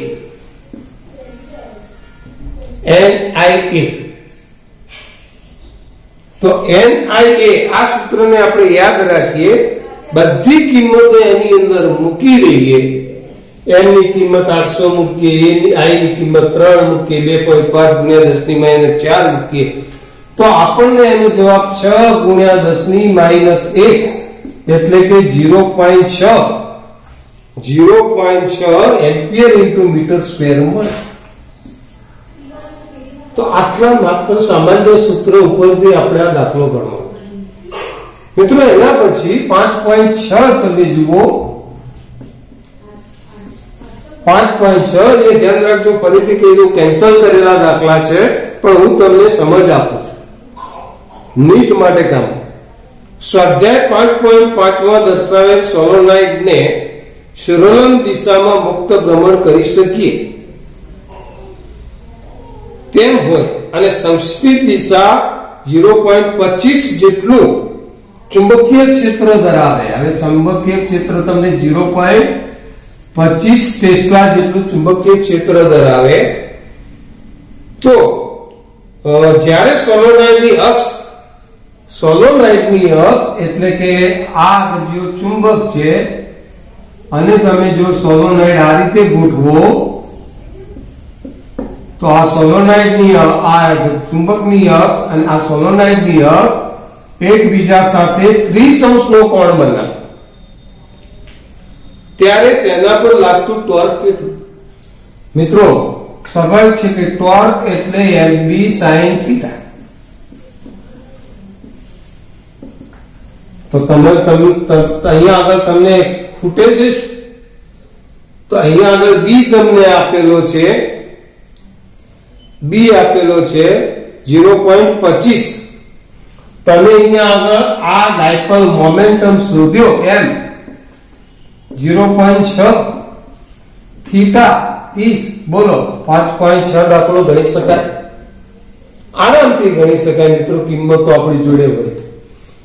તો NIA આ સૂત્રને આપણે યાદ રાખીએ, બધી કિંમતો એની અંદર મૂકી દઈએ. n ની કિંમત 800 મૂકીએ, I ની કિંમત 3 મૂકીએ, 2.5 × 10⁻⁴ મૂકીએ તો આપણને એનો જવાબ 6 × 10⁻1 એટલે કે 0.6 એમ્પિયર × મીટર સ્ક્વેર મળે. તો આટલા માત્ર સામાન્ય સૂત્ર ઉપરથી આપણે આ દાખલો ગણવાનો. મિત્રો, એના પછી 5.6 તમે જુઓ. 5.6 એ ધ્યાન રાખજો, ફરીથી કહી દઉં, કેન્સલ કરેલા દાખલા છે પણ હું તમને સમજ આપું છું નીટ માટે કામ. સ્વાધ્યાય 5.5 માં દર્શાવેલ સોલેનોઇડને શિરોલમ દિશામાં મુક્ત ભ્રમણ કરી શકીએ તેમ હોય અને સંસ્થિત દિશા 0.25 જેટલું ચુંબકીય ક્ષેત્ર ધરાવે. હવે ચુંબકીય ક્ષેત્ર તમને 0.25 ટેસ્લા જેટલું ચુંબકીય ક્ષેત્ર ધરાવે તો જ્યારે સોલેનોઇડની અક્ષ એટલે કે આ ગજિયો ચુંબક છે અને તમે જો સોલેનોઇડ આ રીતે ગોઠવો તો આ સોલેનોઇડની આ ચુંબકની અક્ષ અને આ સોલેનોઇડની અક્ષ એકબીજા સાથે 30° નો કોણ બનાવે ત્યારે તેના પર લાગતું ટોર્ક કેટલું? મિત્રો, સ્વાભાવિક છે કે ટોર્ક એટલે mb sin θ. તો અહીંયા આગળ તમને ખૂટે છે તો અહીંયા આગળ b તમને આપેલો છે, b આપેલો છે 0.25. તમે અહીંયા આગળ આ ડાયપોલ મોમેન્ટમ શોધ્યો m 0.6 થીટા 30. બોલો, 5.6 દાખલો ગણી શકાય? આરામથી ગણી શકાય મિત્રો, કિંમતો આપણી જોડે હોય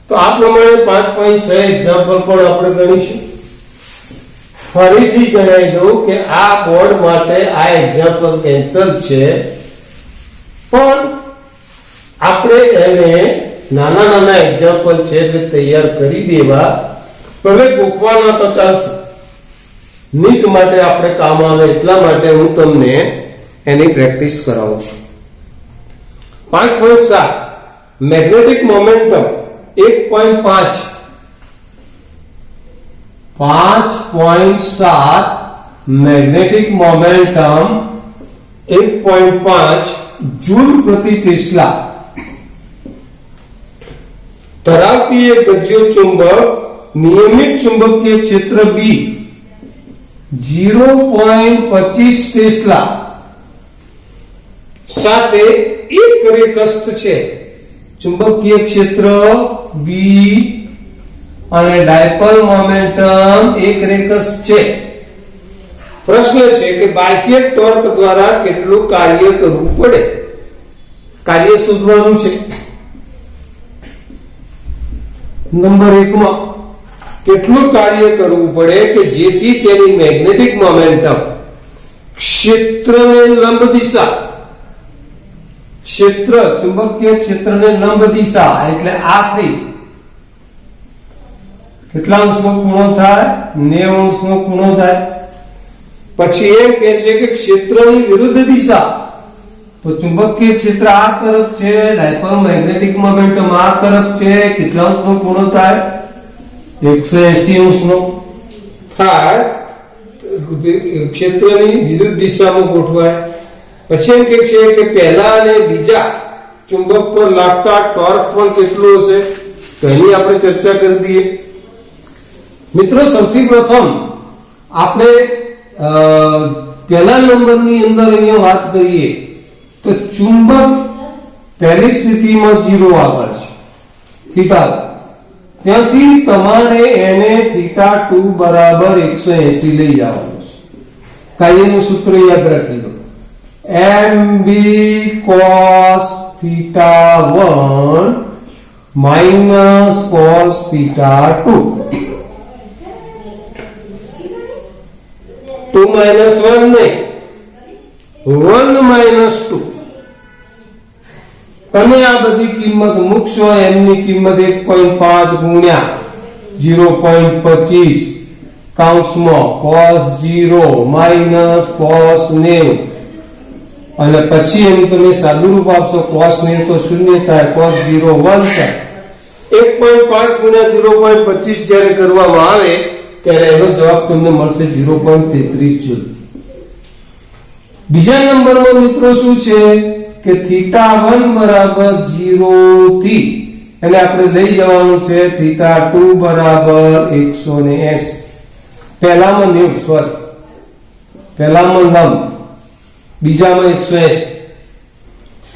તો આ પ્રમાણે 5.6 એક્ઝામ્પલ પણ આપણે ગણીશું. ફરીથી જણાવી દઉં કે આ બોર્ડ માટે આ એક્ઝામ્પલ કેન્સલ છે પણ આપણે એને નાના એક્ઝામ્પલ છે એટલે તૈયાર કરી દેવા. ભલે ગોખવાના તો ચાલશે, નીટ માટે આપણે કામ આવે એટલા માટે હું તમને એની પ્રેક્ટિસ કરાવું છું. 5.7 magnetic momentum 1.5. 5.7 magnetic momentum 1.5 joule પ્રતિ ટેસ્લા ધરાવતી એક ગજ્યો ચુંબક નિયમિત ચુંબકીય ક્ષેત્ર B 0.25 ટેસ્લા સાથે એક રેખસ્થ છે. ચુંબકીય ક્ષેત્ર B અને ડાયપોલ મોમેન્ટમ એક રેખસ્થ છે. પ્રશ્ન છે કે બાહ્ય ટોર્ક દ્વારા કેટલું કાર્ય કરવું પડે. કાર્ય શોધવાનું છે. નંબર 1 માં કેટલું કાર્ય કરવું પડે કે જેથી તેની મેગ્નેટિક મોમેન્ટમ ક્ષેત્રને લંબ દિશા, ક્ષેત્ર ચુંબકીય ક્ષેત્રને લંબ દિશા એટલે આ થઈ કેટલા અંશનો ખૂણો થાય? 90 અંશનો ખૂણો થાય. પછી એમ કહે છે કે ક્ષેત્રની વિરુદ્ધ દિશા, તો ચુંબકીય ક્ષેત્ર આ તરફ છે, ડાયપોલ મેગ્નેટિક મોમેન્ટમ આ તરફ છે, કેટલા અંશનો ખૂણો થાય? 180 અંશનો થાય. ક્ષેત્રની વિરુદ્ધ દિશામાં ગોઠવાય. પછી એમ કહે છે કે પહેલા અને બીજા ચુંબક પર લાગતા ટોર્ક પણ કેટલું હશે? તો એની આપણે ચર્ચા કરી દઈએ. મિત્રો, સૌથી પ્રથમ આપણે પહેલા નંબરની અંદર અહીંયા વાત કરીએ તો ચુંબક પહેલી સ્થિતિમાં 0 આગળ છે, થીટા. ત્યાંથી તમારે એને θ2 બરાબર 180 લઈ જવાનું છે. કાર્યનું સૂત્ર યાદ રાખી દો, mb cos θ1 minus cos θ2. 2 minus 1 નહીં, 1 minus 2. તમે આ બધી કિંમત મૂકશો, m ની કિંમત 1.5 ગુણ્યા 0.25 કૌંસમાં cos 0 minus cos 90 અને પછી એમ તમે સાદુરૂપ આપશો cos 90 તો 0 થાય, cos 0 1 થાય. 1.5 ગુણ્યા 0.25 જ્યારે કરવામાં આવે ત્યારે એનો જવાબ તમને મળશે 0.33 જૂલ. બીજા નંબરમાં મિત્રો શું છે કે θ1 બરાબર 0 થી એટલે આપણે લઈ જવાનું છે θ2 બરાબર 180. પહેલામાં 90, સોરી, પહેલામાં લંબ, બીજામાં 180.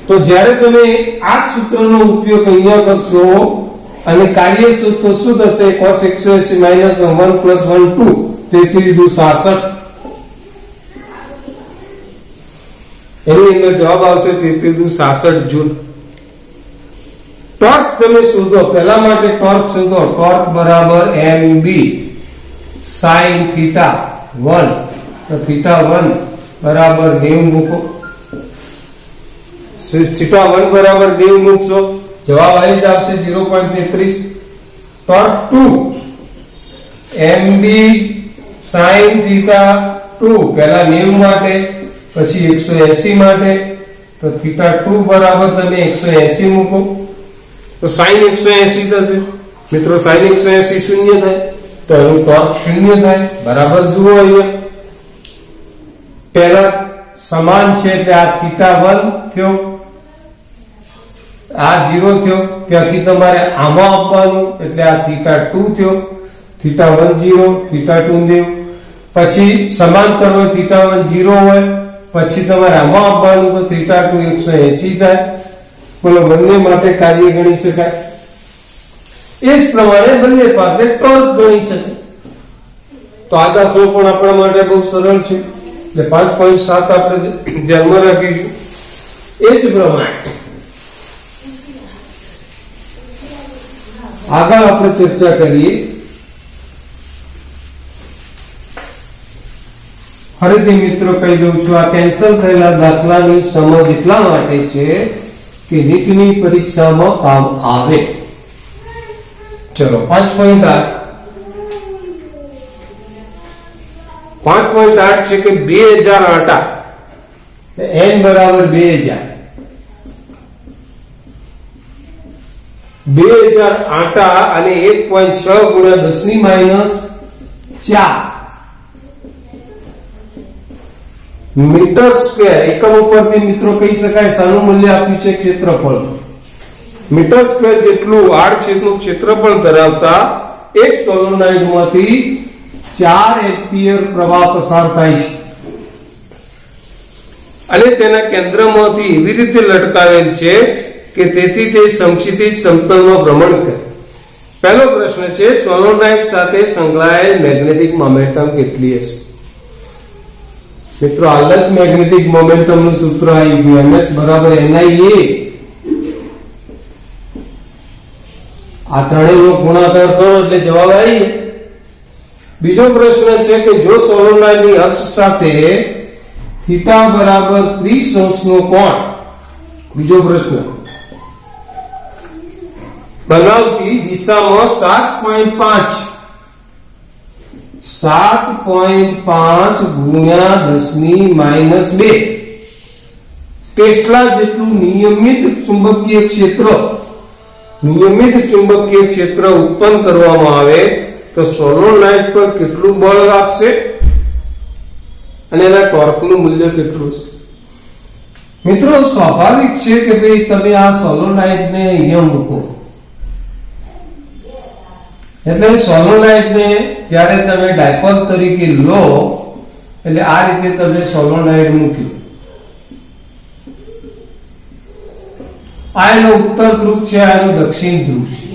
તો જ્યારે તમે આ સૂત્રનો ઉપયોગ અહીંયા કરશો અને કાર્ય સૂત્ર શું થશે? cos 180 minus 1 plus 1 2 તેથી 66. એની અંદર જવાબ આવશે 63 જૂલ. ટોર્ક તમે શોધો, પહેલા માટે ટોર્ક શોધો. ટોર્ક બરાબર mb sin θ1, તો θ1 બરાબર 90 મૂકો. θ1 બરાબર 90 મૂકશો, જવાબ આવી જ આવશે 0.33. ટોર્ક 2 mb sin θ2 પહેલા 90 માટે, પછી 180 માટે, તો θ2 બરાબર તમે 180 મૂકો તો sin 180 થશે. મિત્રો, sin 180 શૂન્ય થાય તો એનું ટોર્ક શૂન્ય થાય. બરાબર જુઓ, અહીંયા પહેલા સમાન છે એટલે આ θ1 થયો, આ 0 થયો, ત્યાંથી તમારે આમાં આપવાનું એટલે આ θ2 થયો, θ1 0, θ2 90. પછી સમાંતર હોય, θ1 0 હોય, પછી તમારે આમાં આપવાનું તો θ2 180 થાય. બોલો, બંને માટે કાર્ય ગણી શકાય. એ જ પ્રમાણે બંને પાસે ટોર્ક ગણી શકાય. તો આ દાખલો પણ આપણા માટે બહુ સરળ છે એટલે 5.7 આપણે ધ્યાનમાં રાખીશું. એ જ પ્રમાણે આગળ આપણે ચર્ચા કરીએ. ફરીથી મિત્રો કહી દઉં છું, આ કેન્સલ થયેલા દાખલાની સમજ એટલા માટે છે કે નીટની પરીક્ષામાં કામ આવે. ચલો 5.8 છે કે 2008 n બરાબર 2000. 2008 અને 1.6 ગુણ્યા 10 ની માઇનસ 4 મીટર સ્ક્વેર એકમ ઉપરથી મિત્રો કહી શકાય શાનું મૂલ્ય આપ્યું છે? ક્ષેત્રફળ. મીટર સ્ક્વેર જેટલું આડછેદનું ક્ષેત્રફળ ધરાવતા એક સોલેનોઇડમાંથી 4 એમ્પિયર પ્રવાહ પસાર થાય છે અને તેના કેન્દ્રમાંથી એવી રીતે લટકાવેલ છે કે તેથી તે સમક્ષિતિજ સમતલમાં ભ્રમણ કરે. પહેલો પ્રશ્ન છે, સોલેનોઇડ સાથે સંકળાયેલ મેગ્નેટિક મોમેન્ટમ કેટલી હશે? મિત્રો, હાલ જ મેગ્નેટિક મોમેન્ટમ નું સૂત્ર આવી ગયું, ms બરાબર ni a. આ ત્રણેયનો ગુણાકાર કરો એટલે જવાબ આવી જાય. બીજો પ્રશ્ન છે કે જો સોલેનોઇડની અક્ષ સાથે થીટા બરાબર 30° નો કોણ, બીજો પ્રશ્ન, બનાવતી દિશામાં 7.5 ગુણ્યા 10⁻², ટેસ્લા જેટલું નિયમિત ચુંબકીય ક્ષેત્ર ઉત્પન્ન કરવામાં આવે તો સોલેનોઇડ પર કેટલું બળ લાગશે અને એના ટોર્કનું મૂલ્ય કેટલું છે? મિત્રો, સ્વાભાવિક છે કે ભાઈ તમે આ સોલેનોઇડને અહીંયા મૂકો એટલે સોલેનોઇડને જ્યારે તમે ડાયપોલ તરીકે લો એટલે આ રીતે તમે સોલેનોઇડ મૂક્યું. આ એનો ઉત્તર ધ્રુવ છે, આ એનો દક્ષિણ ધ્રુવ છે.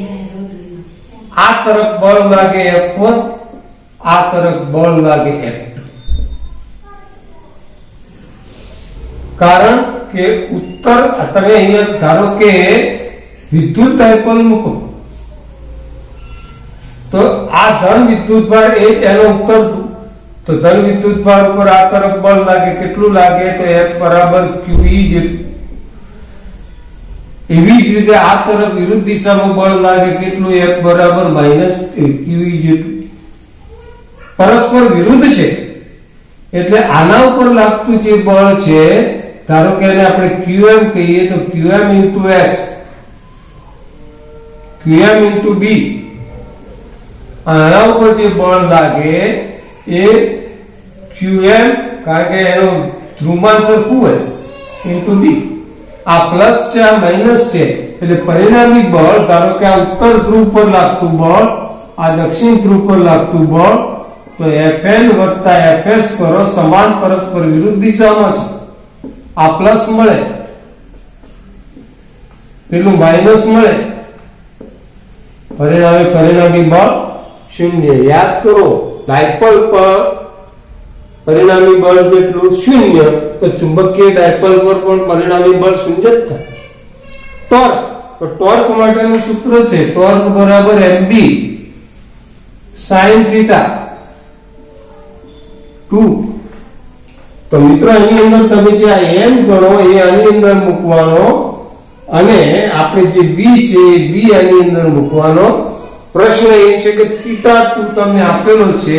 આ તરફ બળ લાગે F1, આ તરફ બળ લાગે F2. કારણ કે ઉત્તર, તમે અહીંયા ધારો કે વિદ્યુત ડાયપોલ મૂકો તો આ ધન વિદ્યુત ભાર એ એનો ઉત્તર ધ્રુવ, તો ધન વિદ્યુત ભાર ઉપર આ તરફ બળ લાગે, કેટલું લાગે તો F બરાબર QE જેટલું. એવી જ રીતે આ તરફ વિરુદ્ધ દિશામાં બળ લાગે, કેટલું? F બરાબર QE જેટલું. પરસ્પર વિરુદ્ધ છે એટલે આના ઉપર લાગતું જે બળ છે, ધારો કે એને આપણે QM કહીએ તો QM into S, QM into B, આના ઉપર જે બળ લાગે એ QM, કારણ કે એનો ધ્રુવમાન સરખું હોય, into B. આ પ્લસ છે, આ માઇનસ છે, એટલે પરિણામી બળ, ધારો કે આ ઉત્તર ધ્રુવ પર લાગતું બળ, આ દક્ષિણ ધ્રુવ પર લાગતું બળ, તો Fn વત્તા Fs કરો, સમાન પરસ્પર વિરુદ્ધ દિશામાં છે. આ પ્લસ મળે, પેલું માઇનસ મળે, પરિણામી બળ શૂન્ય. યાદ કરો, ડાયપોલ પર પરિણામી બળ જેટલું શૂન્ય, તો ચુંબકીય ડાયપોલ પર પણ પરિણામી બળ શૂન્ય જ થાય. ટોર્ક, તો ટોર્ક માટેનું સૂત્ર છે ટોર્ક બરાબર mb sin θ 2. તો મિત્રો, એની અંદર તમે જે આ m ગણો એ આની અંદર મૂકવાનો અને આપણે જે b છે એ b આની અંદર મૂકવાનો. પ્રશ્ન એ છે કે θ2 તમને આપેલો છે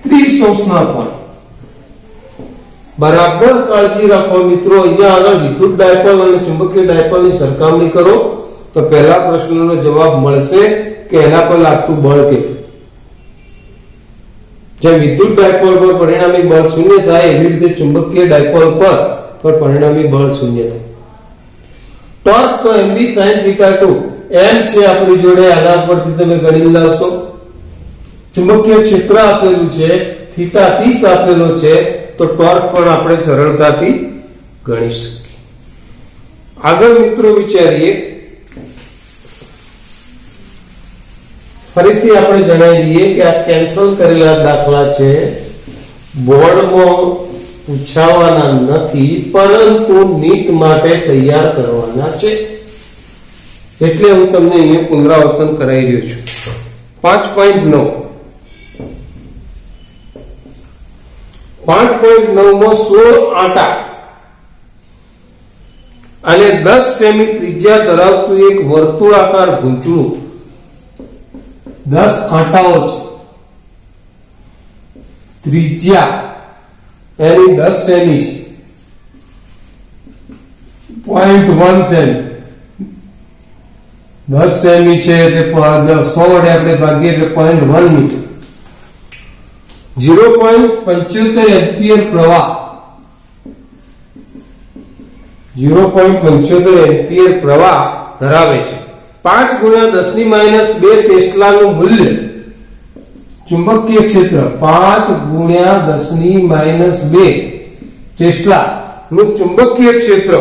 30° ના કોણ. બરાબર કાળજી રાખો મિત્રો, અહીંયા આગળ વિદ્યુત ડાયપોલ અને ચુંબકીય ડાયપોલની સરખામણી કરો તો પહેલા પ્રશ્નનો જવાબ મળશે કે એના પર લાગતું બળ કેટલું. જેમ વિદ્યુત ડાયપોલ પર પરિણામી બળ શૂન્ય થાય એવી રીતે ચુંબકીય ડાયપોલ પર પરિણામી બળ શૂન્ય થાય. ટોર્ક તો mb sin θ2 m છે આપણી જોડે, આના પરથી તમે ગણી લાવશો. ચુંબકીય ક્ષેત્ર આપેલું છે, θ 30 આપેલો છે, તો ટોર્ક પણ આપણે સરળતાથી ગણી શકીએ. આગળ મિત્રો વિચારીએ, ફરીથી આપણે જણાવી દઈએ કે આ કેન્સલ કરેલા દાખલા છે, બોર્ડમાં પૂછાવાના નથી, પરંતુ નીટ માટે તૈયાર કરવાના છે. એટલે હું તમને અહીંયા પુનરાવર્તન કરાવી રહ્યો છું. 5.9 માં 16 આંટા અને 10 સેમી ત્રિજ્યા ધરાવતું એક વર્તુળાકાર ભૂંચળું, 10 આંટાઓ છે, ત્રિજ્યા એની 10 સેમી છે, 0.1 સેમી, 10 સેમી છે એટલે 100 વડે આપણે ભાગીએ એટલે 0.1 મીટર. 0.75 એમ્પિયર પ્રવાહ, 0.75 એમ્પિયર પ્રવાહ ધરાવે છે. 5 × 10⁻² ટેસ્લાનું મૂલ્ય ચુંબકીય ક્ષેત્ર 5 ગુણ્યા 10⁻2 ટેસ્લા નું ચુંબકીય ક્ષેત્ર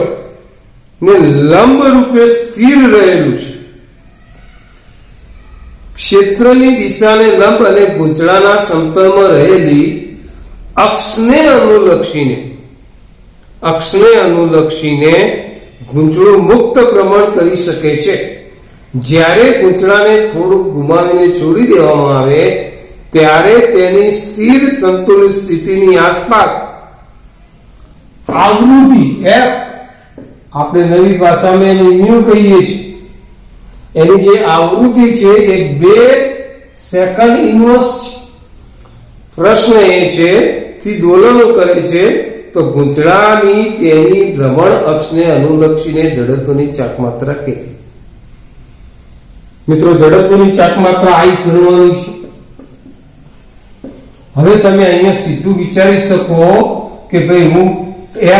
ને લંબ રૂપે સ્થિર રહેલું છે. ક્ષેત્રની દિશાને લંબ અને ગૂંચળાના સમતલમાં રહેલી અક્ષને અનુલક્ષીને ગૂંચળું મુક્ત ભ્રમણ કરી શકે છે. જ્યારે ગૂંચળાને થોડુંક ગુમાવીને છોડી દેવામાં આવે ત્યારે તેની સ્થિર સંતુલિત સ્થિતિની આસપાસ આવૃત્તિ f, આપણે નવી ભાષામાં એને મ્યુ કહીએ છીએ, એની જે આવૃત્તિ છે એ 2 સેકન્ડ ઇન્વર્સ છે. પ્રશ્ન એ છે થી દોલનો કરે છે તો ગૂંચળાની તેની ભ્રમણ અક્ષને અનુલક્ષીને જડત્વની ચાકમાત્રા કેટલી? મિત્રો, જડત્વની ચાકમાત્રા આ ગણવાની છે. હવે તમે અહીંયા સીધું વિચારી શકો કે ભાઈ હું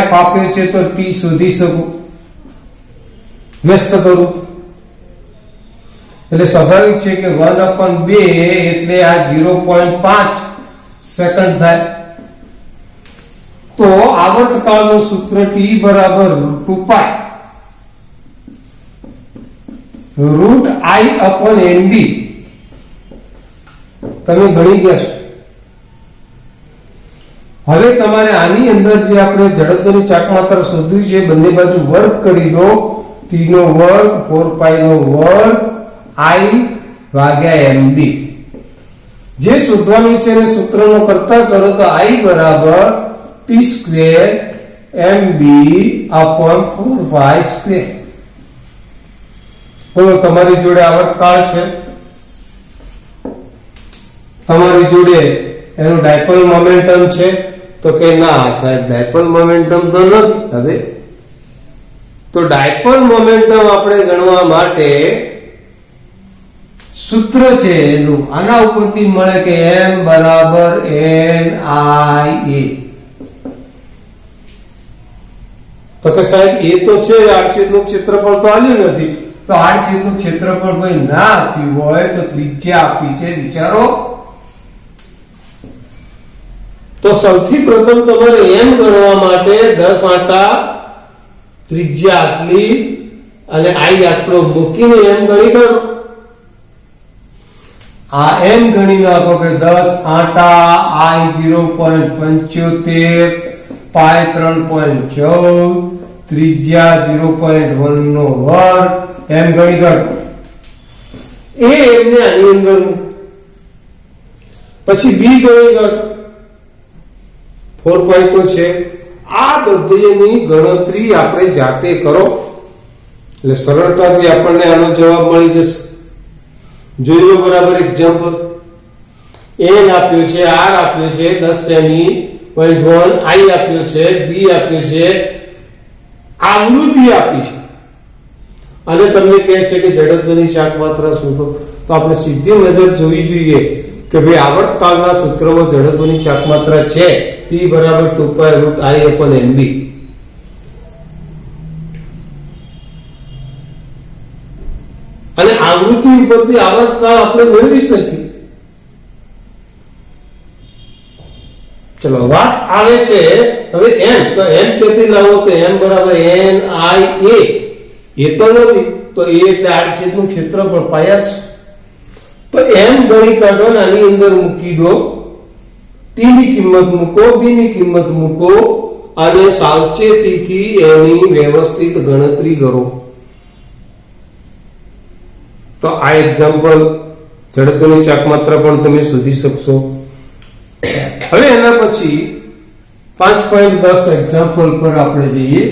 f આપે છે તો t શોધી શકું, વ્યસ્ત કરું, એટલે સ્વાભાવિક છે કે 1/2 એટલે આ 0.5 સેકન્ડ થાય. તો આવર્તકાળનું સૂત્ર t બરાબર √2π √i/NB તમે ગણી ગયા છો. હવે તમારે આની અંદર જે આપણે જડત્વની ચાકમાત્રા શોધવી છે બંને બાજુ વર્ગ કરી દો. t નો વર્ગ 4π નો વર્ગ i/MB. જે શોધવાનું છે એને સૂત્રનો કરતા કરો તો i બરાબર t² MB/4π². બોલો, તમારી જોડે આવર્તકાળ છે, તમારી જોડે એનું ડાયપોલ મોમેન્ટમ છે, તો કે ના સાહેબ ડાયપોલ મોમેન્ટમ તો નથી. હવે તો ડાયપોલ મોમેન્ટમ આપણે ગણવા માટે સૂત્ર છે એનું આના ઉપરથી મળે કે m બરાબર NIA. તો કે સાહેબ એ તો છે, આડછેદનું ક્ષેત્રફળ તો આલ્યું નથી, તો આડછેદનું ક્ષેત્રફળ ભાઈ ના આપ્યું હોય તો ત્રિજ્યા આપી છે, વિચારો. તો સૌથી પ્રથમ તમારે m ગણવા માટે 10 આંટા ત્રિજ્યા આટલી અને i આટલો મૂકીને m ગણી કરો. આ m ગણી નાખો કે 10 આંટા i 0.75 પાઈ 3.14 ત્રિજ્યા 0.1 નો વર્ગ એમ ગણી કાઢો. એ એમને આની અંદર પછી b ગણી કાઢો. 4π તો છે. આ બધીની ગણતરી આપણે જાતે કરો એટલે સરળતાથી આપણને આનો જવાબ મળી જશે. જોઈ લો બરાબર. એક્ઝામ્પલ n આપ્યો છે, r આપ્યો છે 10 સેમી, 0.1 i આપ્યો છે, b આપ્યો છે, આવૃત્તિ આપી છે અને તમને કહે છે કે જડત્વની ચાકમાત્રા શોધો. તો આપણે સીધી નજર જોવી જોઈએ કે ભાઈ આવર્તકાળના સૂત્રમાં જડત્વની ચાકમાત્રા છે t બરાબર 2π √i/NB. અને આવૃત્તિ ઉપરથી આવર્તકાળ આપણે મેળવી શકીએ. ચલો વાત આવે છે હવે m. તો m કેથી લાવો? તો m બરાબર NIA. એ તો નથી, તો a એટલે આડછેદનું ક્ષેત્રફળ પાયા છે. તો m ગણી કાઢો ને આની અંદર મૂકી દો. t ની કિંમત મૂકો, b ની કિંમત મૂકો અને સાવચેતીથી એની વ્યવસ્થિત ગણતરી કરો. તો આ એક્ઝામ્પલ જડત્વની ચાકમાત્રા પણ તમે શોધી શકશો. હવે એના પછી 5.10 એક્ઝામ્પલ પર આપણે જઈએ.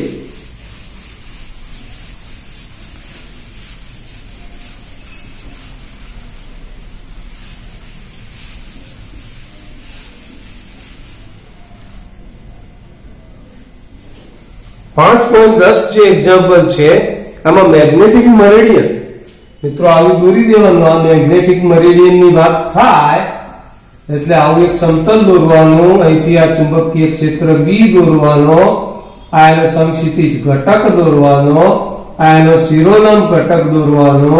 જે એક્ઝામ્પલ છે આમાં મેગ્નેટિક મરીડિયન. મિત્રો આવી દોરી દેવાનું. આ મેગ્નેટિક મરીડિયન ની વાત થાય એટલે આવું એક સમતલ દોરવાનું, અહીંથી આ ચુંબકીય ક્ષેત્ર B દોરવાનો, આ એનો સમક્ષિતિજ ઘટક દોરવાનો, આ એનો શિરોલંબ ઘટક દોરવાનો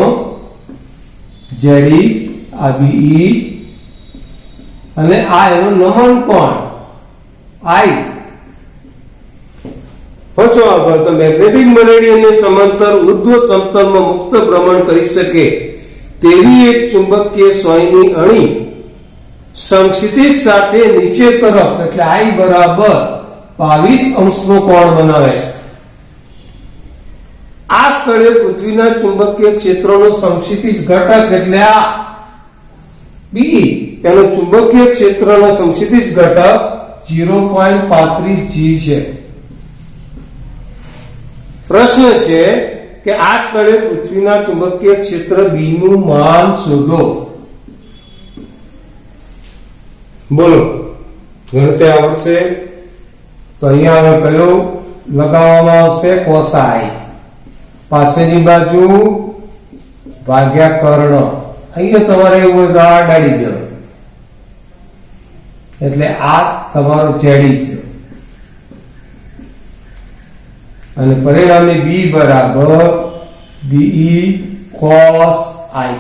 ZE, આ BE, અને આ એનો નમન કોણ I. પહોંચો આગળ. તો મેગ્નેટિક મરેડિયનને સમાંતર ઉર્ધ્વ સમતલમાં મુક્ત ભ્રમણ કરી શકે તેવી એક ચુંબકીય સોયની અણી સમક્ષિતિજ સાથે નીચે તરફ એટલે I બરાબર 22 અંશનો કોણ બનાવે છે. આ સ્થળે પૃથ્વીના ચુંબકીય ક્ષેત્રનો સમક્ષિતિજ ઘટક એટલે આ Be એનો ચુંબકીય ક્ષેત્રનો સમક્ષિતિજ ઘટક 0.35 G છે. પ્રશ્ન છે કે આ સ્થળે પૃથ્વીના ચુંબકીય ક્ષેત્ર B નું માન શોધો. બોલો, ગણતરી આવડશે તો અહીંયા આગળ કયો લગાવવામાં આવશે? કોસાઈ. પાસેની બાજુ ભાગ્યા કર્ણ. અહીંયા તમારે એવું હોય તો આ અડાડી દેવાનું એટલે આ તમારો છેડી થયો અને પરિણામે B બરાબર BE cos I.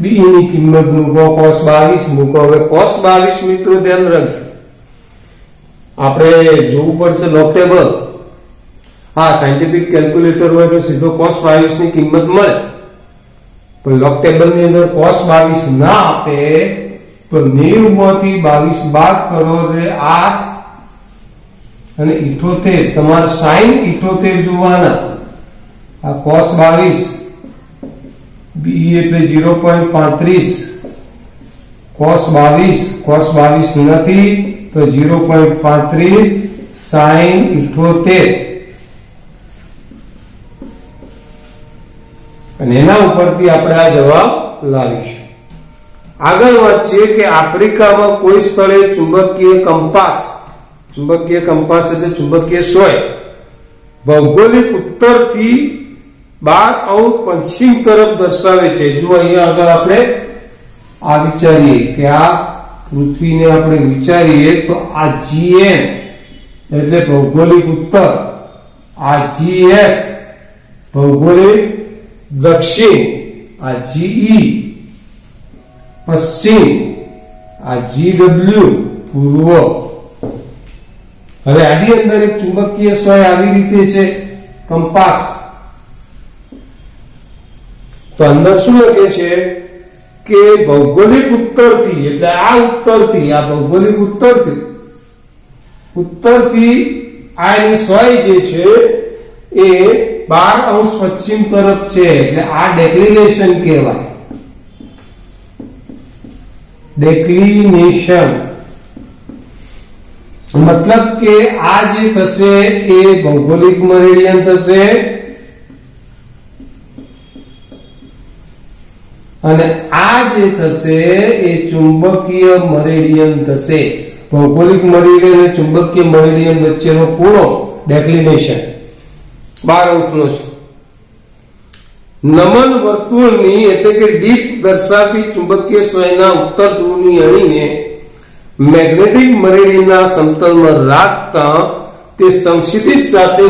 BE ની કિંમત મૂકો, cos 22 મૂકો. હવે cos 22 મિત્રો ધ્યાન રાખજો, આપણે જોવું પડશે લોગ ટેબલ. હા, સાયન્ટિફિક કેલ્ક્યુલેટર હોય તો સીધો cos 22 ની કિંમત મળે, પણ લોગ ટેબલ ની અંદર cos 22 ના આપે તો 90 માંથી 22 બાદ કરો એટલે 8 અને 78. તમારે sin 78 જોવાના. આ cos 22 BE એટલે 0.35 cos 22 નથી તો 0.35 sin 78 અને એના ઉપરથી આપણે આ જવાબ લાવીશું. આગળ વાત છે કે આફ્રિકામાં કોઈ સ્થળે ચુંબકીય કંપાસ એટલે ચુંબકીય સોય ભૌગોલિક ઉત્તરથી 12 અંશ પશ્ચિમ તરફ દર્શાવે છે. જો અહીંયા આગળ આપણે આ વિચારીએ કે આ પૃથ્વીને આપણે વિચારીએ તો આ GM એટલે ભૌગોલિક ઉત્તર, આ GS ભૌગોલિક દક્ષિણ, આ GE પશ્ચિમ, આ GW પૂર્વ. હવે આની અંદર એક ચુંબકીય સોય આવી રીતે છે કંપાસ. તો અંદર શું લખે છે કે ભૌગોલિક ઉત્તરથી એટલે આ ઉત્તરથી, આ ભૌગોલિક ઉત્તરથી આની સોય જે છે એ 12 અંશ પશ્ચિમ તરફ છે એટલે આ ડેક્લિનેશન કહેવાય. ડેક્લિનેશન મતલબ કે આ જે થશે એ ભૌગોલિક મેરિડિયન થશે અને આ જે થશે એ ચુંબકીય મેરિડિયન થશે. ભૌગોલિક મેરિડિયન અને ચુંબકીય મેરિડિયન વચ્ચેનો ખૂણો ડેક્લિનેશન 12 અંશનો છે. નમન વર્તુળની એટલે કે ડીપ દર્શાવતી ચુંબકીય સોયના ઉત્તર ધ્રુવની અણીને મેગ્નેટિક મેરિડિયનના સમતલમાં રાખતા તે સમક્ષિતિજ સાથે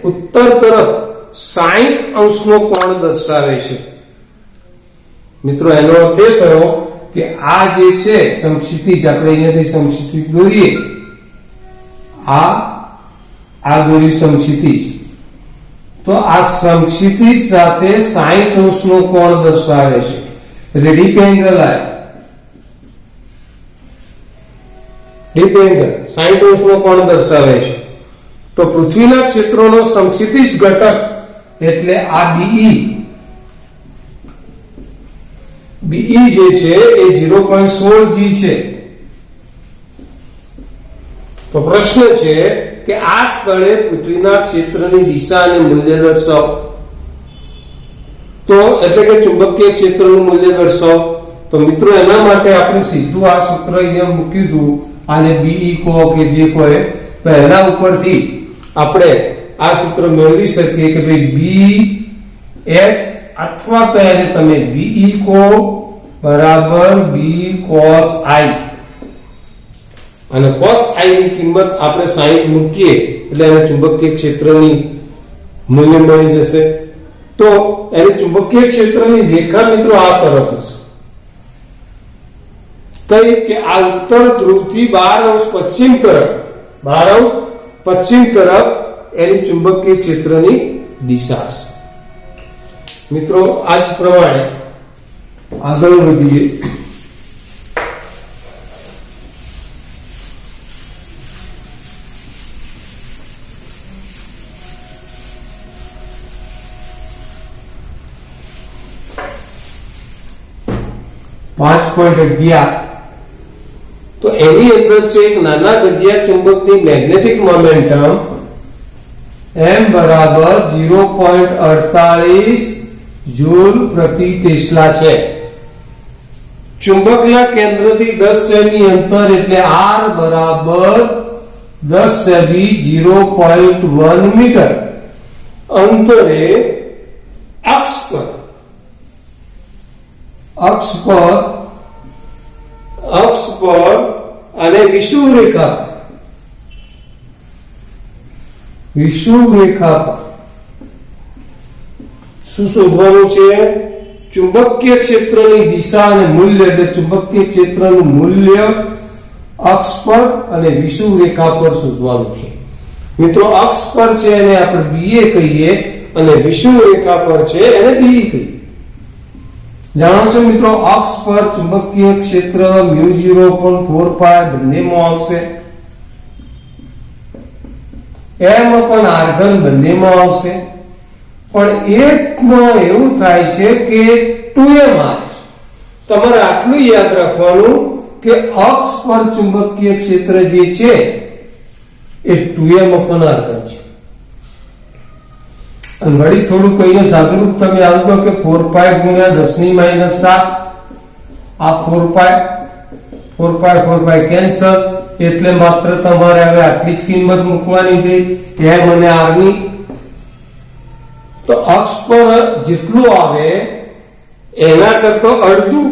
ઉત્તર તરફ 60 અંશનો કોણ દર્શાવે છે. મિત્રો એનો અર્થ એ થયો કે આ જે છે સમક્ષિતિજ, આપણે અહીંયાથી સમક્ષિતિજ દોરીએ, આ દોરી સમક્ષિતિજ, તો આ સમક્ષિતિજ સાથે 60 અંશનો કોણ દર્શાવે છે. ડીપ એંગલ ડીપ એંગલ 60 અંશનો કોણ દર્શાવે છે. તો પૃથ્વીના ક્ષેત્રનો સમક્ષિતિજ ઘટક એટલે આ BE જે છે એ 0.16 G છે. તો પ્રશ્ન છે કે આ સ્થળે પૃથ્વીના ક્ષેત્રની દિશા અને મૂલ્ય દર્શાવો. તો એટલે કે ચુંબકીય ક્ષેત્રનું મૂલ્ય દર્શાવો. તો મિત્રો એના માટે આપણે સીધું આ સૂત્ર અહીંયા મૂક્યું હતું, આને BE કહો કે જે કહો, તો એના ઉપરથી આપણે આ સૂત્ર મેળવી શકીએ કે ભાઈ BH અથવા તો એને તમે BE કહો બરાબર B cos I, અને cos I ની કિંમત આપણે 60 મૂકીએ એટલે એને ચુંબકીય ક્ષેત્રની મૂલ્ય મળી જશે. તો તો એની ચુંબકીય ક્ષેત્રની રેખા મિત્રો આ તરફ હશે. કઈ કે આ ઉત્તર ધ્રુવથી 12° પશ્ચિમ તરફ એની ચુંબકીય ક્ષેત્રની દિશા છે. મિત્રો આ જ પ્રમાણે આગળ વધીએ. તો એની અંદર છે એક નાના ગજિયા ચુંબકની મેગ્નેટિક મોમેન્ટમ m બરાબર 0.48 જૂલ પ્રતિ ટેસ્લા છે. ચુંબકના કેન્દ્રથી 10 સેમી અંતર એટલે r બરાબર 10 સેમી 0.1 મીટર અંતરે અક્ષ પર અને વિષુવ રેખા પર શું શોધવાનું છે? ચુંબકીય ક્ષેત્રની દિશા અને મૂલ્ય, એટલે ચુંબકીય ક્ષેત્રનું મૂલ્ય અક્ષ પર અને વિષુવ રેખા પર શોધવાનું છે. મિત્રો અક્ષ પર છે એને આપણે BA કહીએ અને વિષુવ રેખા પર છે એને DE કહીએ. જાણો છો મિત્રો, અક્ષ પર ચુંબકીય ક્ષેત્ર μ0/4π બંનેમાં આવશે, m/r3 બંનેમાં આવશે, પણ એકમાં એવું થાય છે કે 2m આવે. તમારે આટલું યાદ રાખવાનું કે અક્ષ પર ચુંબકીય ક્ષેત્ર જે છે એ 2m/r3 છે. અને વળી થોડું કહીને સાદુરૂપ તમે આવતો કે 4π ગુણ્યા 10⁻⁷, આ 4π કેન્સલ, એટલે માત્ર તમારે હવે આટલી જ કિંમત મૂકવાની થઈ m અને r ની. તો અક્ષ પર જેટલું આવે એના કરતા અડધું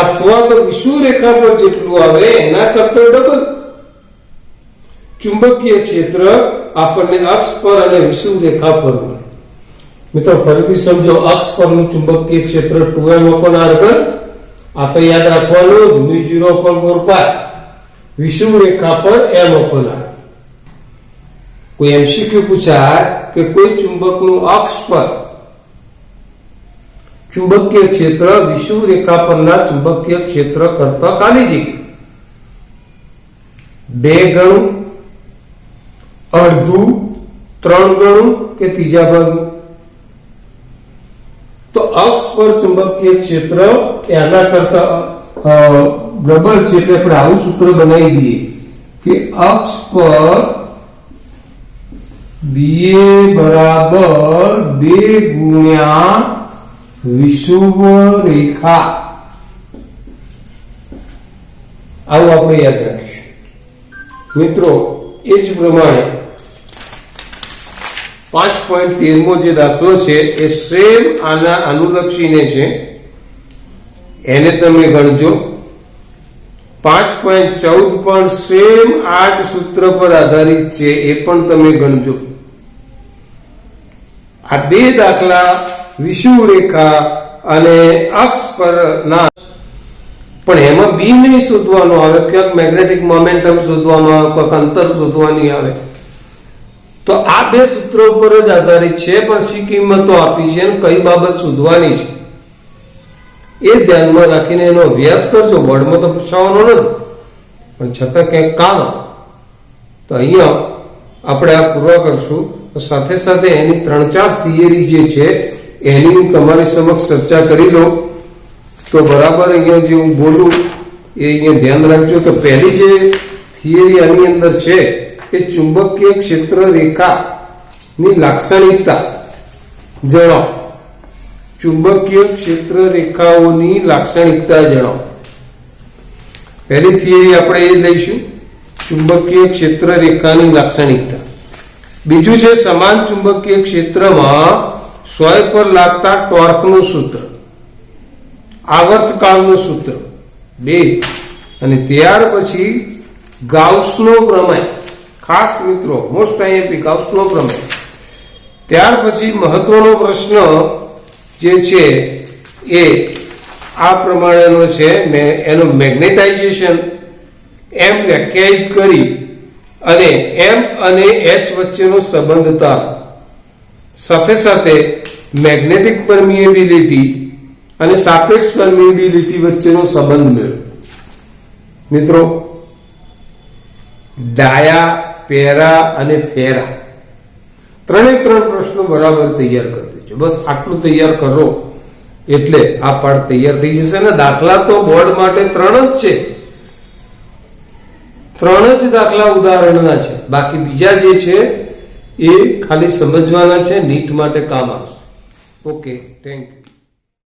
અથવા તો વિષુવ રેખા પર જેટલું આવે એના કરતા ડબલ ચુંબકીય ક્ષેત્ર આપણને અક્ષ પર અને વિષુવ રેખા પર મળે. મિત્રો ફરીથી સમજો, અક્ષ પરનું ચુંબકીય ક્ષેત્ર 2m/r3, આ તો યાદ રાખવાનું μ0/4π, વિષુવ રેખા પર m/r. કોઈ એમસીક્યુ પૂછાય કે કોઈ ચુંબકનું અક્ષ પર ચુંબકીય ક્ષેત્ર વિષુવ રેખા પરના ચુંબકીય ક્ષેત્ર કરતા ખાલી જગ્યા 2 ગણું, અડધું, 3 ગણું કે ત્રીજા ભાગનું. તો અક્ષ પર ચુંબકીય ક્ષેત્ર એના કરતા ડબલ છે, એટલે આપણે આવું સૂત્ર બનાવી દઈએ કે અક્ષ પર BA બરાબર 2 ગુણ્યા વિષુવ રેખા, આવું આપણે યાદ રાખીશું. મિત્રો એ જ પ્રમાણે 5.13મો જે દાખલો છે એ સેમ આના અનુલક્ષીને છે, એને તમે ગણજો. 5.14 પણ સેમ આ જ સૂત્ર પર આધારિત છે, એ પણ તમે ગણજો. આ બે દાખલા વિષુવ રેખા અને અક્ષ પરના, પણ એમાં બી નહીં શોધવાનું આવે, ક્યાંક મેગ્નેટિક મોમેન્ટમ શોધવાનું આવે, ક્યાંક અંતર શોધવાની આવે. તો આ બે સૂત્રો ઉપર જ આધારિત છે, પણ શી કિંમતો આપી છે અને કઈ બાબત શોધવાની છે એ ધ્યાનમાં રાખીને એનો અભ્યાસ કરજો. બોર્ડમાં તો પૂછવાનો નથી, પણ છતાં ક્યાંક કામ આવે. તો અહીંયા આપણે આ પૂર્ણ કરશું. સાથે સાથે એની 3-4 થિયરી જે છે એની હું તમારી સમક્ષ ચર્ચા કરી લઉં. તો બરાબર અહીંયા જે હું બોલું એ અહીંયા ધ્યાન રાખજો કે પહેલી જે થિયરી આની અંદર છે એ ચુંબકીય ક્ષેત્ર રેખાની લાક્ષણિકતા જણાવો. ચુંબકીય ક્ષેત્ર રેખાઓની લાક્ષણિકતા જણાવો. પહેલી થિયરી આપણે એ લઈશું, ચુંબકીય ક્ષેત્ર રેખાની લાક્ષણિકતા. બીજું છે સમાન ચુંબકીય ક્ષેત્રમાં સોય પર લાગતા ટોર્કનું સૂત્ર, આવર્તકાળનું સૂત્ર 2, અને ત્યાર પછી ગાઉસનો પ્રમેય. ખાસ મિત્રો મોસ્ટ આઈએમપી ગાઉસનો પ્રમેય. ત્યાર પછી મહત્વનો પ્રશ્ન જે છે એ આ પ્રમાણેનો છે. એનું મેગ્નેટાઇઝેશન એમ વ્યાખ્યાયિત કરી અને એમ અને એચ વચ્ચેનો સંબંધતા સાથે સાથે મેગ્નેટિક પરમિએબિલિટી અને સાપેક્ષ પરમિએબિલિટી વચ્ચેનો સંબંધ મેળવ્યો. મિત્રો, ડાયા, પેરા અને ફેરા ત્રણે ત્રણ પ્રશ્નો બરાબર તૈયાર કરી દેજો. બસ આટલું તૈયાર કરો એટલે આ પાઠ તૈયાર થઈ જશે. અને દાખલા તો બોર્ડ માટે 3 જ છે, 3 જ દાખલા ઉદાહરણના છે. બાકી બીજા જે છે એ ખાલી સમજવાના છે, નીટ માટે કામ આવશે. Okay, thank you.